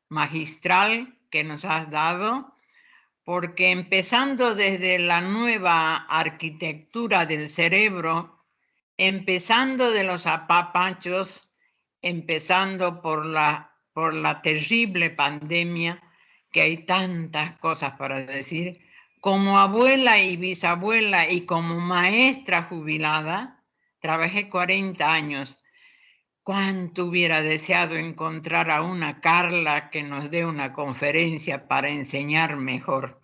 magistral que nos has dado, porque empezando desde la nueva arquitectura del cerebro, empezando de los apapachos, empezando por la terrible pandemia, que hay tantas cosas para decir, como abuela y bisabuela y como maestra jubilada, trabajé 40 años. Cuánto hubiera deseado encontrar a una Carla que nos dé una conferencia para enseñar mejor.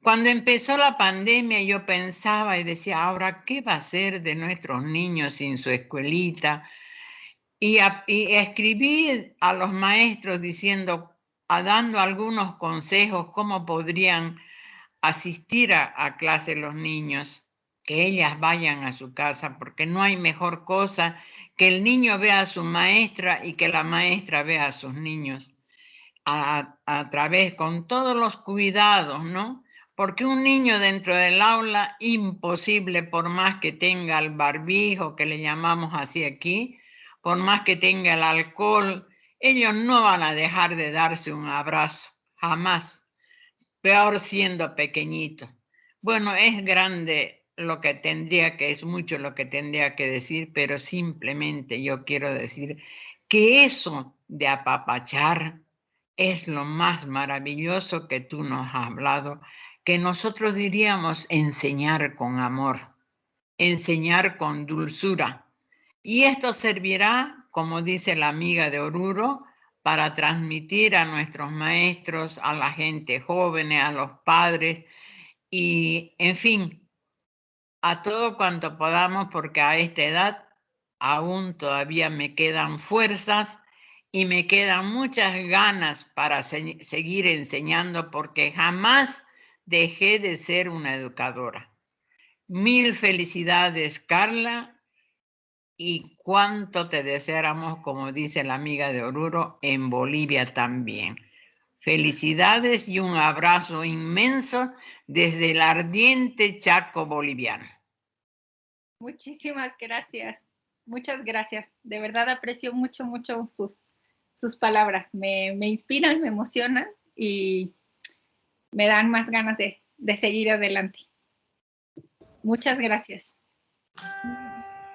Cuando empezó la pandemia yo pensaba y decía, ahora, ¿qué va a ser de nuestros niños sin su escuelita? Y escribí a los maestros dando algunos consejos, cómo podrían asistir a clase los niños, que ellas vayan a su casa, porque no hay mejor cosa que el niño vea a su maestra y que la maestra vea a sus niños a través, con todos los cuidados, ¿no? Porque un niño dentro del aula, imposible, por más que tenga el barbijo, que le llamamos así aquí, por más que tenga el alcohol, ellos no van a dejar de darse un abrazo, jamás. Peor siendo pequeñito. Bueno, es grande lo que es mucho lo que tendría que decir, pero simplemente yo quiero decir que eso de apapachar es lo más maravilloso que tú nos has hablado, que nosotros diríamos enseñar con amor, enseñar con dulzura. Y esto servirá, como dice la amiga de Oruro, para transmitir a nuestros maestros, a la gente joven, a los padres y, en fin, a todo cuanto podamos, porque a esta edad aún todavía me quedan fuerzas y me quedan muchas ganas para seguir enseñando, porque jamás dejé de ser una educadora. Mil felicidades, Carla. Y cuánto te deseáramos, como dice la amiga de Oruro, en Bolivia también. Felicidades y un abrazo inmenso desde el ardiente Chaco boliviano. Muchísimas gracias. Muchas gracias. De verdad aprecio mucho, mucho sus palabras. Me inspiran, me emocionan y me dan más ganas de seguir adelante. Muchas gracias.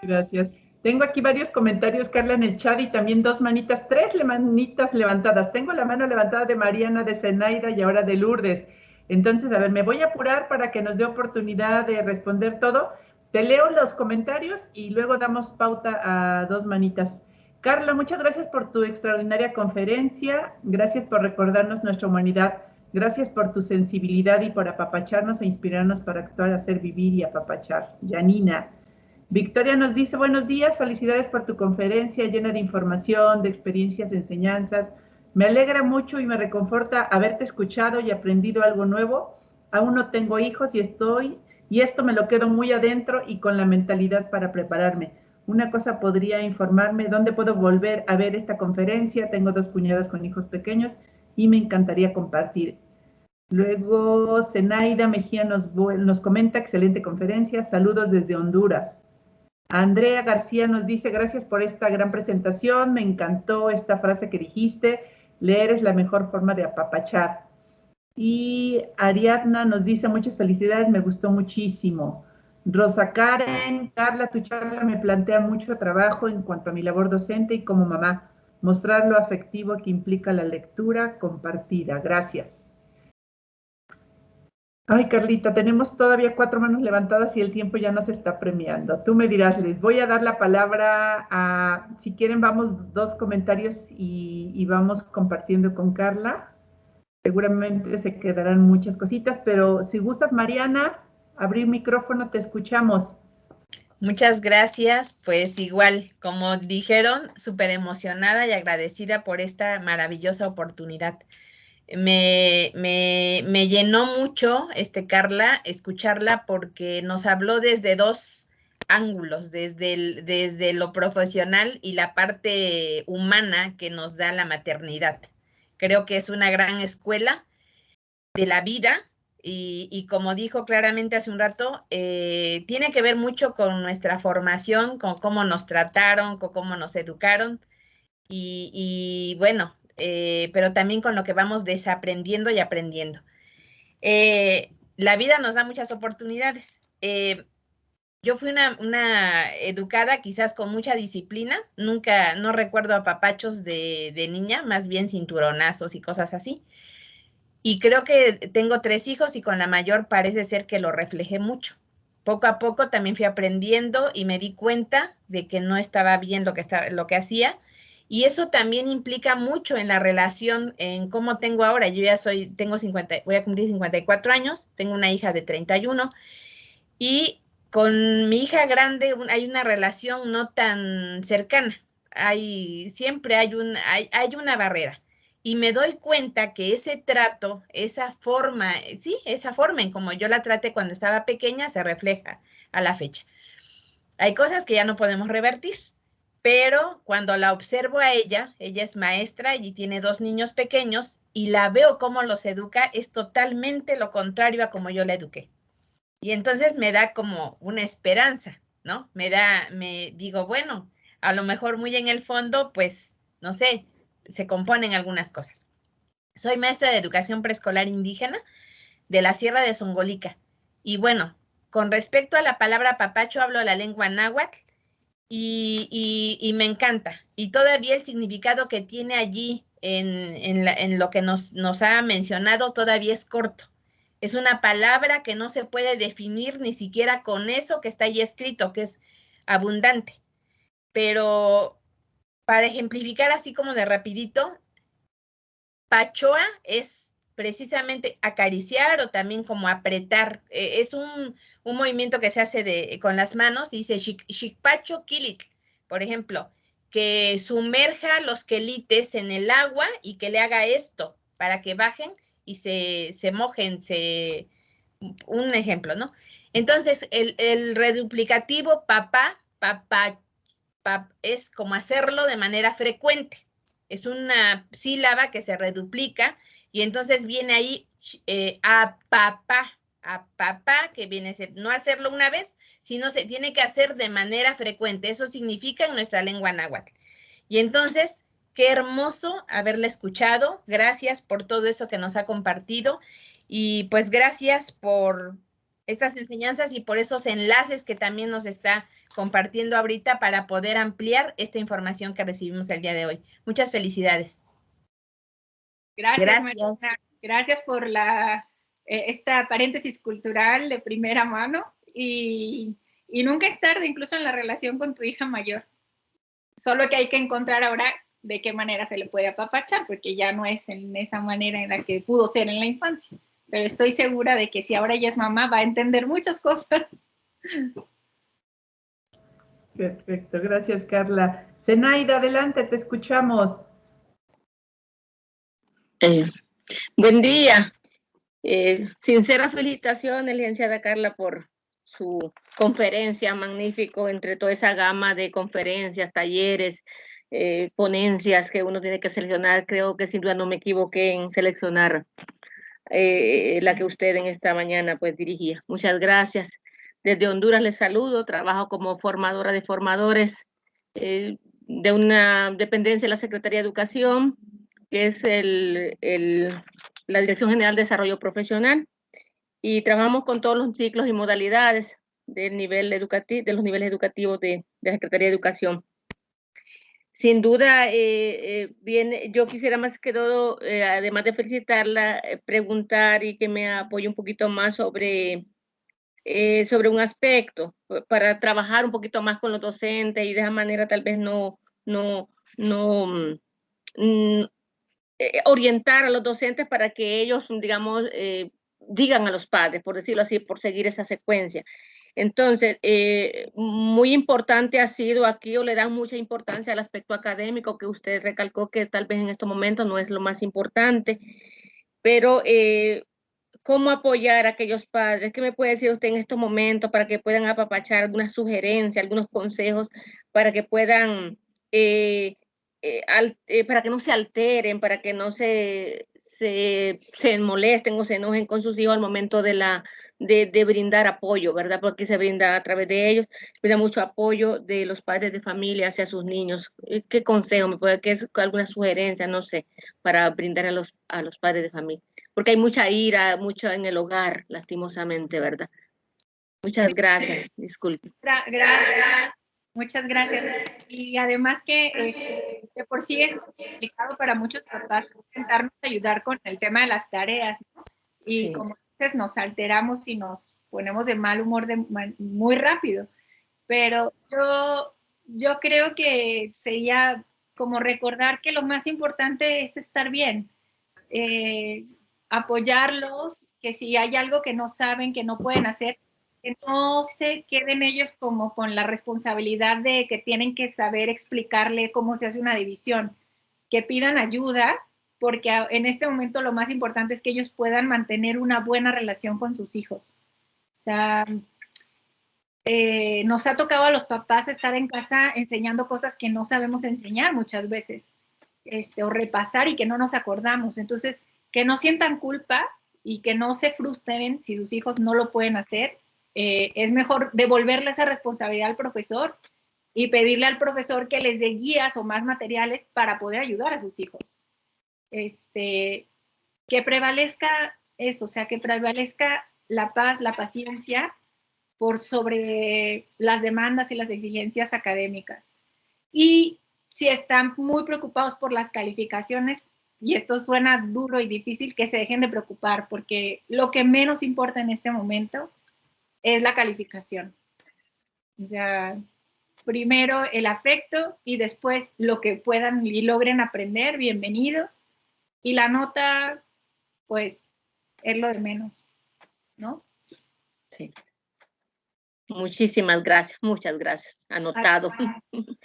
Gracias. Tengo aquí varios comentarios, Carla, en el chat y también tres manitas levantadas. Tengo la mano levantada de Mariana, de Zenaida y ahora de Lourdes. Entonces, a ver, me voy a apurar para que nos dé oportunidad de responder todo. Te leo los comentarios y luego damos pauta a 2 manitas. Carla, muchas gracias por tu extraordinaria conferencia. Gracias por recordarnos nuestra humanidad. Gracias por tu sensibilidad y por apapacharnos e inspirarnos para actuar, hacer, vivir y apapachar. Janina. Victoria nos dice, buenos días, felicidades por tu conferencia llena de información, de experiencias, enseñanzas. Me alegra mucho y me reconforta haberte escuchado y aprendido algo nuevo. Aún no tengo hijos y esto me lo quedo muy adentro y con la mentalidad para prepararme. Una cosa podría informarme dónde puedo volver a ver esta conferencia. Tengo 2 cuñadas con hijos pequeños y me encantaría compartir. Luego, Zenaida Mejía nos comenta, excelente conferencia, saludos desde Honduras. Andrea García nos dice, gracias por esta gran presentación, me encantó esta frase que dijiste, leer es la mejor forma de apapachar. Y Ariadna nos dice, muchas felicidades, me gustó muchísimo. Rosa Karen, Carla, tu charla me plantea mucho trabajo en cuanto a mi labor docente y como mamá, mostrar lo afectivo que implica la lectura compartida. Gracias. Ay, Carlita, tenemos todavía 4 manos levantadas y el tiempo ya nos está premiando. Tú me dirás, les voy a dar la palabra a, si quieren, vamos 2 comentarios y vamos compartiendo con Carla. Seguramente se quedarán muchas cositas, pero si gustas, Mariana, abrir micrófono, te escuchamos. Muchas gracias, pues igual, como dijeron, súper emocionada y agradecida por esta maravillosa oportunidad. Me llenó mucho, Carla, escucharla porque nos habló desde 2 ángulos, desde lo profesional y la parte humana que nos da la maternidad. Creo que es una gran escuela de la vida y como dijo claramente hace un rato, tiene que ver mucho con nuestra formación, con cómo nos trataron, con cómo nos educaron y bueno, pero también con lo que vamos desaprendiendo y aprendiendo. La vida nos da muchas oportunidades. Yo fui una educada quizás con mucha disciplina, no recuerdo apapachos de niña, más bien cinturonazos y cosas así. Y creo que tengo 3 hijos y con la mayor parece ser que lo reflejé mucho. Poco a poco también fui aprendiendo y me di cuenta de que no estaba bien lo que hacía. Y eso también implica mucho en la relación, en cómo tengo ahora. Yo ya voy a cumplir 54 años, tengo una hija de 31 y con mi hija grande hay una relación no tan cercana. Siempre hay una barrera. Y me doy cuenta que ese trato, esa forma en como yo la traté cuando estaba pequeña se refleja a la fecha. Hay cosas que ya no podemos revertir, pero cuando la observo a ella es maestra y tiene 2 niños pequeños y la veo cómo los educa, es totalmente lo contrario a como yo la eduqué. Y entonces me da como una esperanza, ¿no? Me digo, bueno, a lo mejor muy en el fondo, pues, no sé, se componen algunas cosas. Soy maestra de educación preescolar indígena de la Sierra de Zongolica. Y bueno, con respecto a la palabra papacho, hablo la lengua náhuatl y me encanta. Y todavía el significado que tiene allí en lo que nos ha mencionado todavía es corto. Es una palabra que no se puede definir ni siquiera con eso que está ahí escrito, que es abundante. Pero para ejemplificar así como de rapidito, pachoa es precisamente acariciar o también como apretar. Es un movimiento que se hace con las manos y dice xicpacho quilit, por ejemplo, que sumerja los quelites en el agua y que le haga esto para que bajen y se mojen, un ejemplo, ¿no? Entonces, el reduplicativo papá es como hacerlo de manera frecuente. Es una sílaba que se reduplica y entonces viene ahí a papá, que viene a ser no hacerlo una vez, sino se tiene que hacer de manera frecuente. Eso significa en nuestra lengua náhuatl. Y entonces, qué hermoso haberla escuchado. Gracias por todo eso que nos ha compartido. Y pues gracias por estas enseñanzas y por esos enlaces que también nos está compartiendo ahorita para poder ampliar esta información que recibimos el día de hoy. Muchas felicidades. Gracias. Mariana. Gracias por esta paréntesis cultural de primera mano y nunca es tarde, incluso en la relación con tu hija mayor. Solo que hay que encontrar ahora de qué manera se le puede apapachar, porque ya no es en esa manera en la que pudo ser en la infancia. Pero estoy segura de que si ahora ella es mamá, va a entender muchas cosas. Perfecto, gracias, Carla. Zenaida, adelante, te escuchamos. Buen día. Sincera felicitaciones, licenciada Carla, por su conferencia magnífico entre toda esa gama de conferencias, talleres, ponencias que uno tiene que seleccionar. Creo que sin duda no me equivoqué en seleccionar la que usted en esta mañana pues dirigía. Muchas gracias. Desde Honduras les saludo, trabajo como formadora de formadores de una dependencia de la Secretaría de Educación, que es la Dirección General de Desarrollo Profesional, y trabajamos con todos los ciclos y modalidades del nivel educativo, de los niveles educativos de la Secretaría de Educación. Sin duda, yo quisiera más que todo, además de felicitarla, preguntar y que me apoye un poquito más sobre un aspecto, para trabajar un poquito más con los docentes y de esa manera tal vez orientar a los docentes para que ellos, digamos, digan a los padres, por decirlo así, por seguir esa secuencia. Entonces, muy importante ha sido aquí, o le dan mucha importancia al aspecto académico, que usted recalcó que tal vez en estos momentos no es lo más importante, pero ¿cómo apoyar a aquellos padres? ¿Qué me puede decir usted en estos momentos para que puedan apapachar algunas sugerencias, algunos consejos para que puedan, para que no se alteren, para que no se molesten o se enojen con sus hijos al momento de brindar apoyo, ¿verdad? Porque se brinda a través de ellos, brinda mucho apoyo de los padres de familia hacia sus niños. ¿Qué consejo me puede, alguna sugerencia, no sé, para brindar a los padres de familia? Porque hay mucha ira, mucho en el hogar, lastimosamente, ¿verdad? Muchas gracias, disculpe. Gracias, muchas gracias. Y además que de por sí es complicado para muchos papás intentarnos ayudar con el tema de las tareas, ¿no? Y sí, como dices, nos alteramos y nos ponemos de mal humor muy rápido. Pero yo creo que sería como recordar que lo más importante es estar bien. Apoyarlos, que si hay algo que no saben, que no pueden hacer, que no se queden ellos como con la responsabilidad de que tienen que saber explicarle cómo se hace una división, que pidan ayuda, porque en este momento lo más importante es que ellos puedan mantener una buena relación con sus hijos. O sea, nos ha tocado a los papás estar en casa enseñando cosas que no sabemos enseñar muchas veces, o repasar y que no nos acordamos. Entonces, que no sientan culpa y que no se frustren si sus hijos no lo pueden hacer. Es mejor devolverle esa responsabilidad al profesor y pedirle al profesor que les dé guías o más materiales para poder ayudar a sus hijos. Que prevalezca eso, o sea, que prevalezca la paz, la paciencia por sobre las demandas y las exigencias académicas. Y si están muy preocupados por las calificaciones, y esto suena duro y difícil, que se dejen de preocupar, porque lo que menos importa en este momento es la calificación. O sea, primero el afecto y después lo que puedan y logren aprender, bienvenido. Y la nota, pues, es lo de menos, ¿no? Sí. Muchísimas gracias, muchas gracias. Anotado.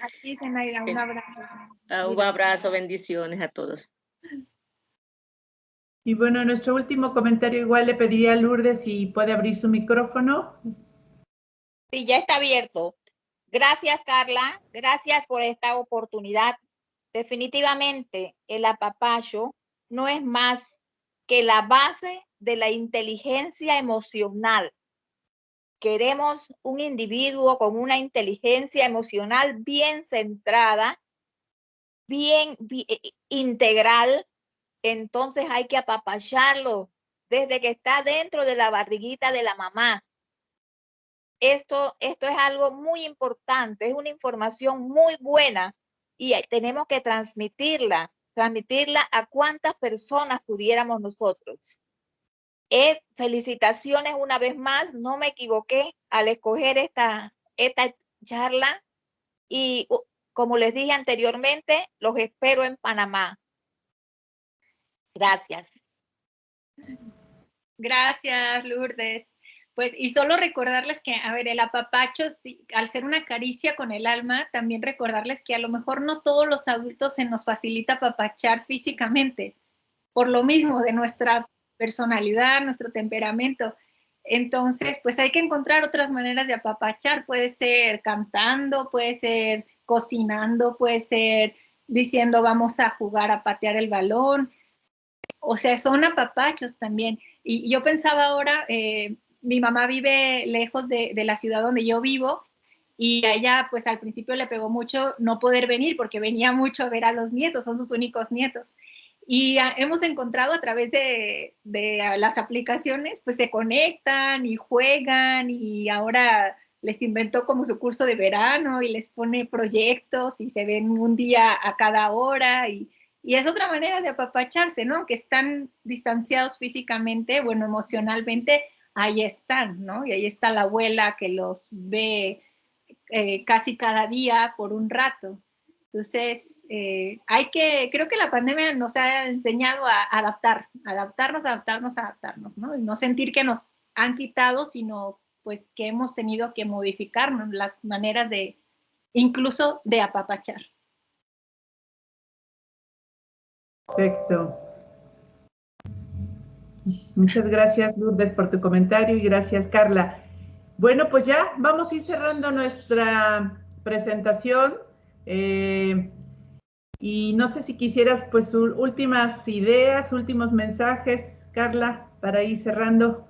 Aquí, Zenaida, un abrazo. Un abrazo, bendiciones a todos. Y bueno, nuestro último comentario, igual le pediría a Lourdes si puede abrir su micrófono. Sí, ya está abierto. Gracias, Carla. Gracias por esta oportunidad. Definitivamente, el apapacho no es más que la base de la inteligencia emocional. queremos un individuo con una inteligencia emocional bien centrada, bien integral, entonces hay que apapacharlo desde que está dentro de la barriguita de la mamá. Esto es algo muy importante, es una información muy buena y tenemos que transmitirla a cuántas personas pudiéramos nosotros. Felicitaciones una vez más, no me equivoqué al escoger esta charla y como les dije anteriormente, los espero en Panamá. Gracias. Gracias, Lourdes. Pues, y solo recordarles que, a ver, el apapacho, sí, al ser una caricia con el alma, también recordarles que a lo mejor no todos los adultos se nos facilita apapachar físicamente, por lo mismo de nuestra personalidad, nuestro temperamento. Entonces, pues hay que encontrar otras maneras de apapachar. Puede ser cantando, puede ser cocinando, puede ser diciendo vamos a jugar a patear el balón. O sea, son apapachos también. Y yo pensaba ahora, mi mamá vive lejos de la ciudad donde yo vivo y a ella pues al principio le pegó mucho no poder venir porque venía mucho a ver a los nietos, son sus únicos nietos. Y hemos encontrado a través de las aplicaciones, pues se conectan y juegan y ahora les inventó como su curso de verano y les pone proyectos y se ven un día a cada hora y es otra manera de apapacharse, ¿no? Que están distanciados físicamente, bueno, emocionalmente, ahí están, ¿no? Y ahí está la abuela que los ve casi cada día por un rato. Entonces, creo que la pandemia nos ha enseñado a adaptarnos, ¿no? Y no sentir que nos han quitado, sino pues que hemos tenido que modificarnos las maneras incluso de apapachar. Perfecto. Muchas gracias, Lourdes, por tu comentario y gracias, Carla. Bueno, pues ya vamos a ir cerrando nuestra presentación. Y no sé si quisieras, pues, últimas ideas, últimos mensajes, Carla, para ir cerrando.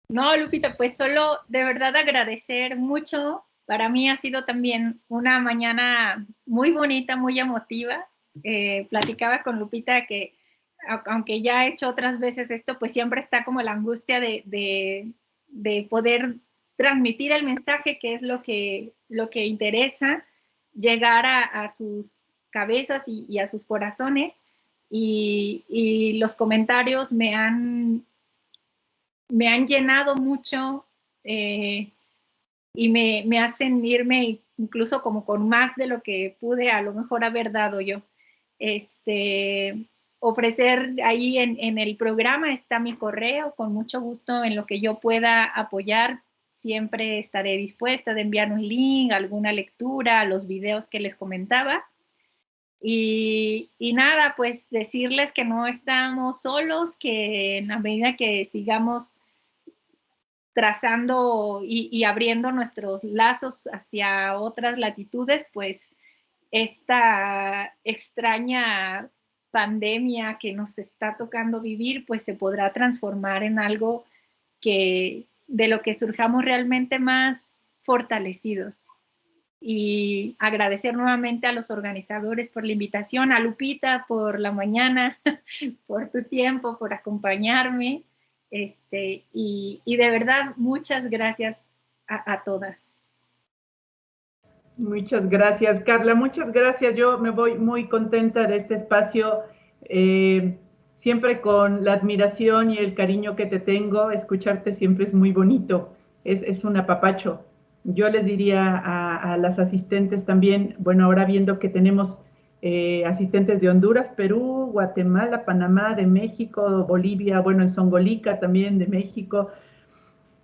No, Lupita, pues solo de verdad agradecer mucho. Para mí ha sido también una mañana muy bonita, muy emotiva. Platicaba con Lupita que aunque ya he hecho otras veces esto, pues siempre está como la angustia de poder transmitir el mensaje, que es lo que interesa, llegar a sus cabezas y a sus corazones. Y los comentarios me han llenado mucho y me hacen irme incluso como con más de lo que pude a lo mejor haber dado yo. Ofrecer ahí en el programa está mi correo, con mucho gusto en lo que yo pueda apoyar, siempre estaré dispuesta de enviar un link, alguna lectura, los videos que les comentaba. Y nada, pues decirles que no estamos solos, que en la medida que sigamos trazando y abriendo nuestros lazos hacia otras latitudes, pues esta extraña pandemia que nos está tocando vivir, pues se podrá transformar en algo de lo que surjamos realmente más fortalecidos. Y agradecer nuevamente a los organizadores por la invitación, a Lupita por la mañana, por tu tiempo, por acompañarme. Y de verdad, muchas gracias a todas. Muchas gracias, Carla. Muchas gracias. Yo me voy muy contenta de este espacio, siempre con la admiración y el cariño que te tengo. Escucharte siempre es muy bonito. Es un apapacho. Yo les diría a las asistentes también, bueno, ahora viendo que tenemos asistentes de Honduras, Perú, Guatemala, Panamá, de México, Bolivia, bueno, en Songolica también de México,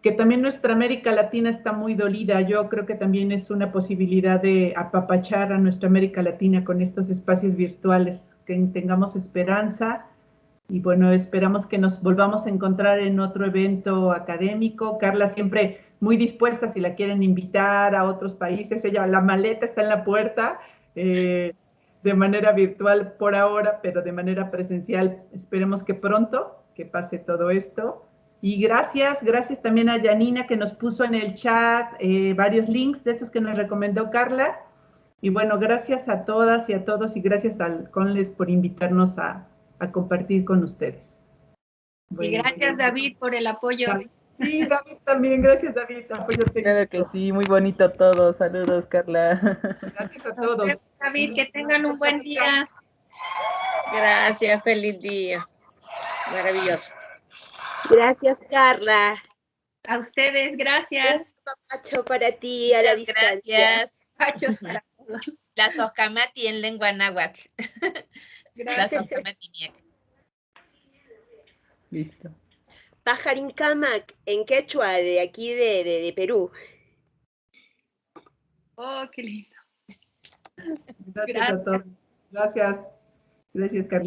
que también nuestra América Latina está muy dolida. Yo creo que también es una posibilidad de apapachar a nuestra América Latina con estos espacios virtuales, que tengamos esperanza y bueno, esperamos que nos volvamos a encontrar en otro evento académico. Carla siempre muy dispuesta si la quieren invitar a otros países. Ella, la maleta está en la puerta, de manera virtual por ahora, pero de manera presencial esperemos que pronto, que pase todo esto. Y gracias también a Janina que nos puso en el chat varios links de estos que nos recomendó Carla. Y bueno, gracias a todas y a todos y gracias al Conles por invitarnos a compartir con ustedes. Y gracias David por el apoyo. Sí, David también, gracias David, apoyo técnico. Claro que sí, muy bonito todo. Saludos, Carla. Gracias a todos. David, que tengan un buen día. Gracias, feliz día. Maravilloso. Gracias, Carla. A ustedes, gracias. Un papacho para ti a la distancia. Gracias. Papachos para todos. La sojamati en lengua náhuatl. La Gracias. sojamati miek. Listo. Pajarincamac en quechua de aquí de Perú. Oh, qué lindo. Gracias a todos. Gracias. Gracias, Carla.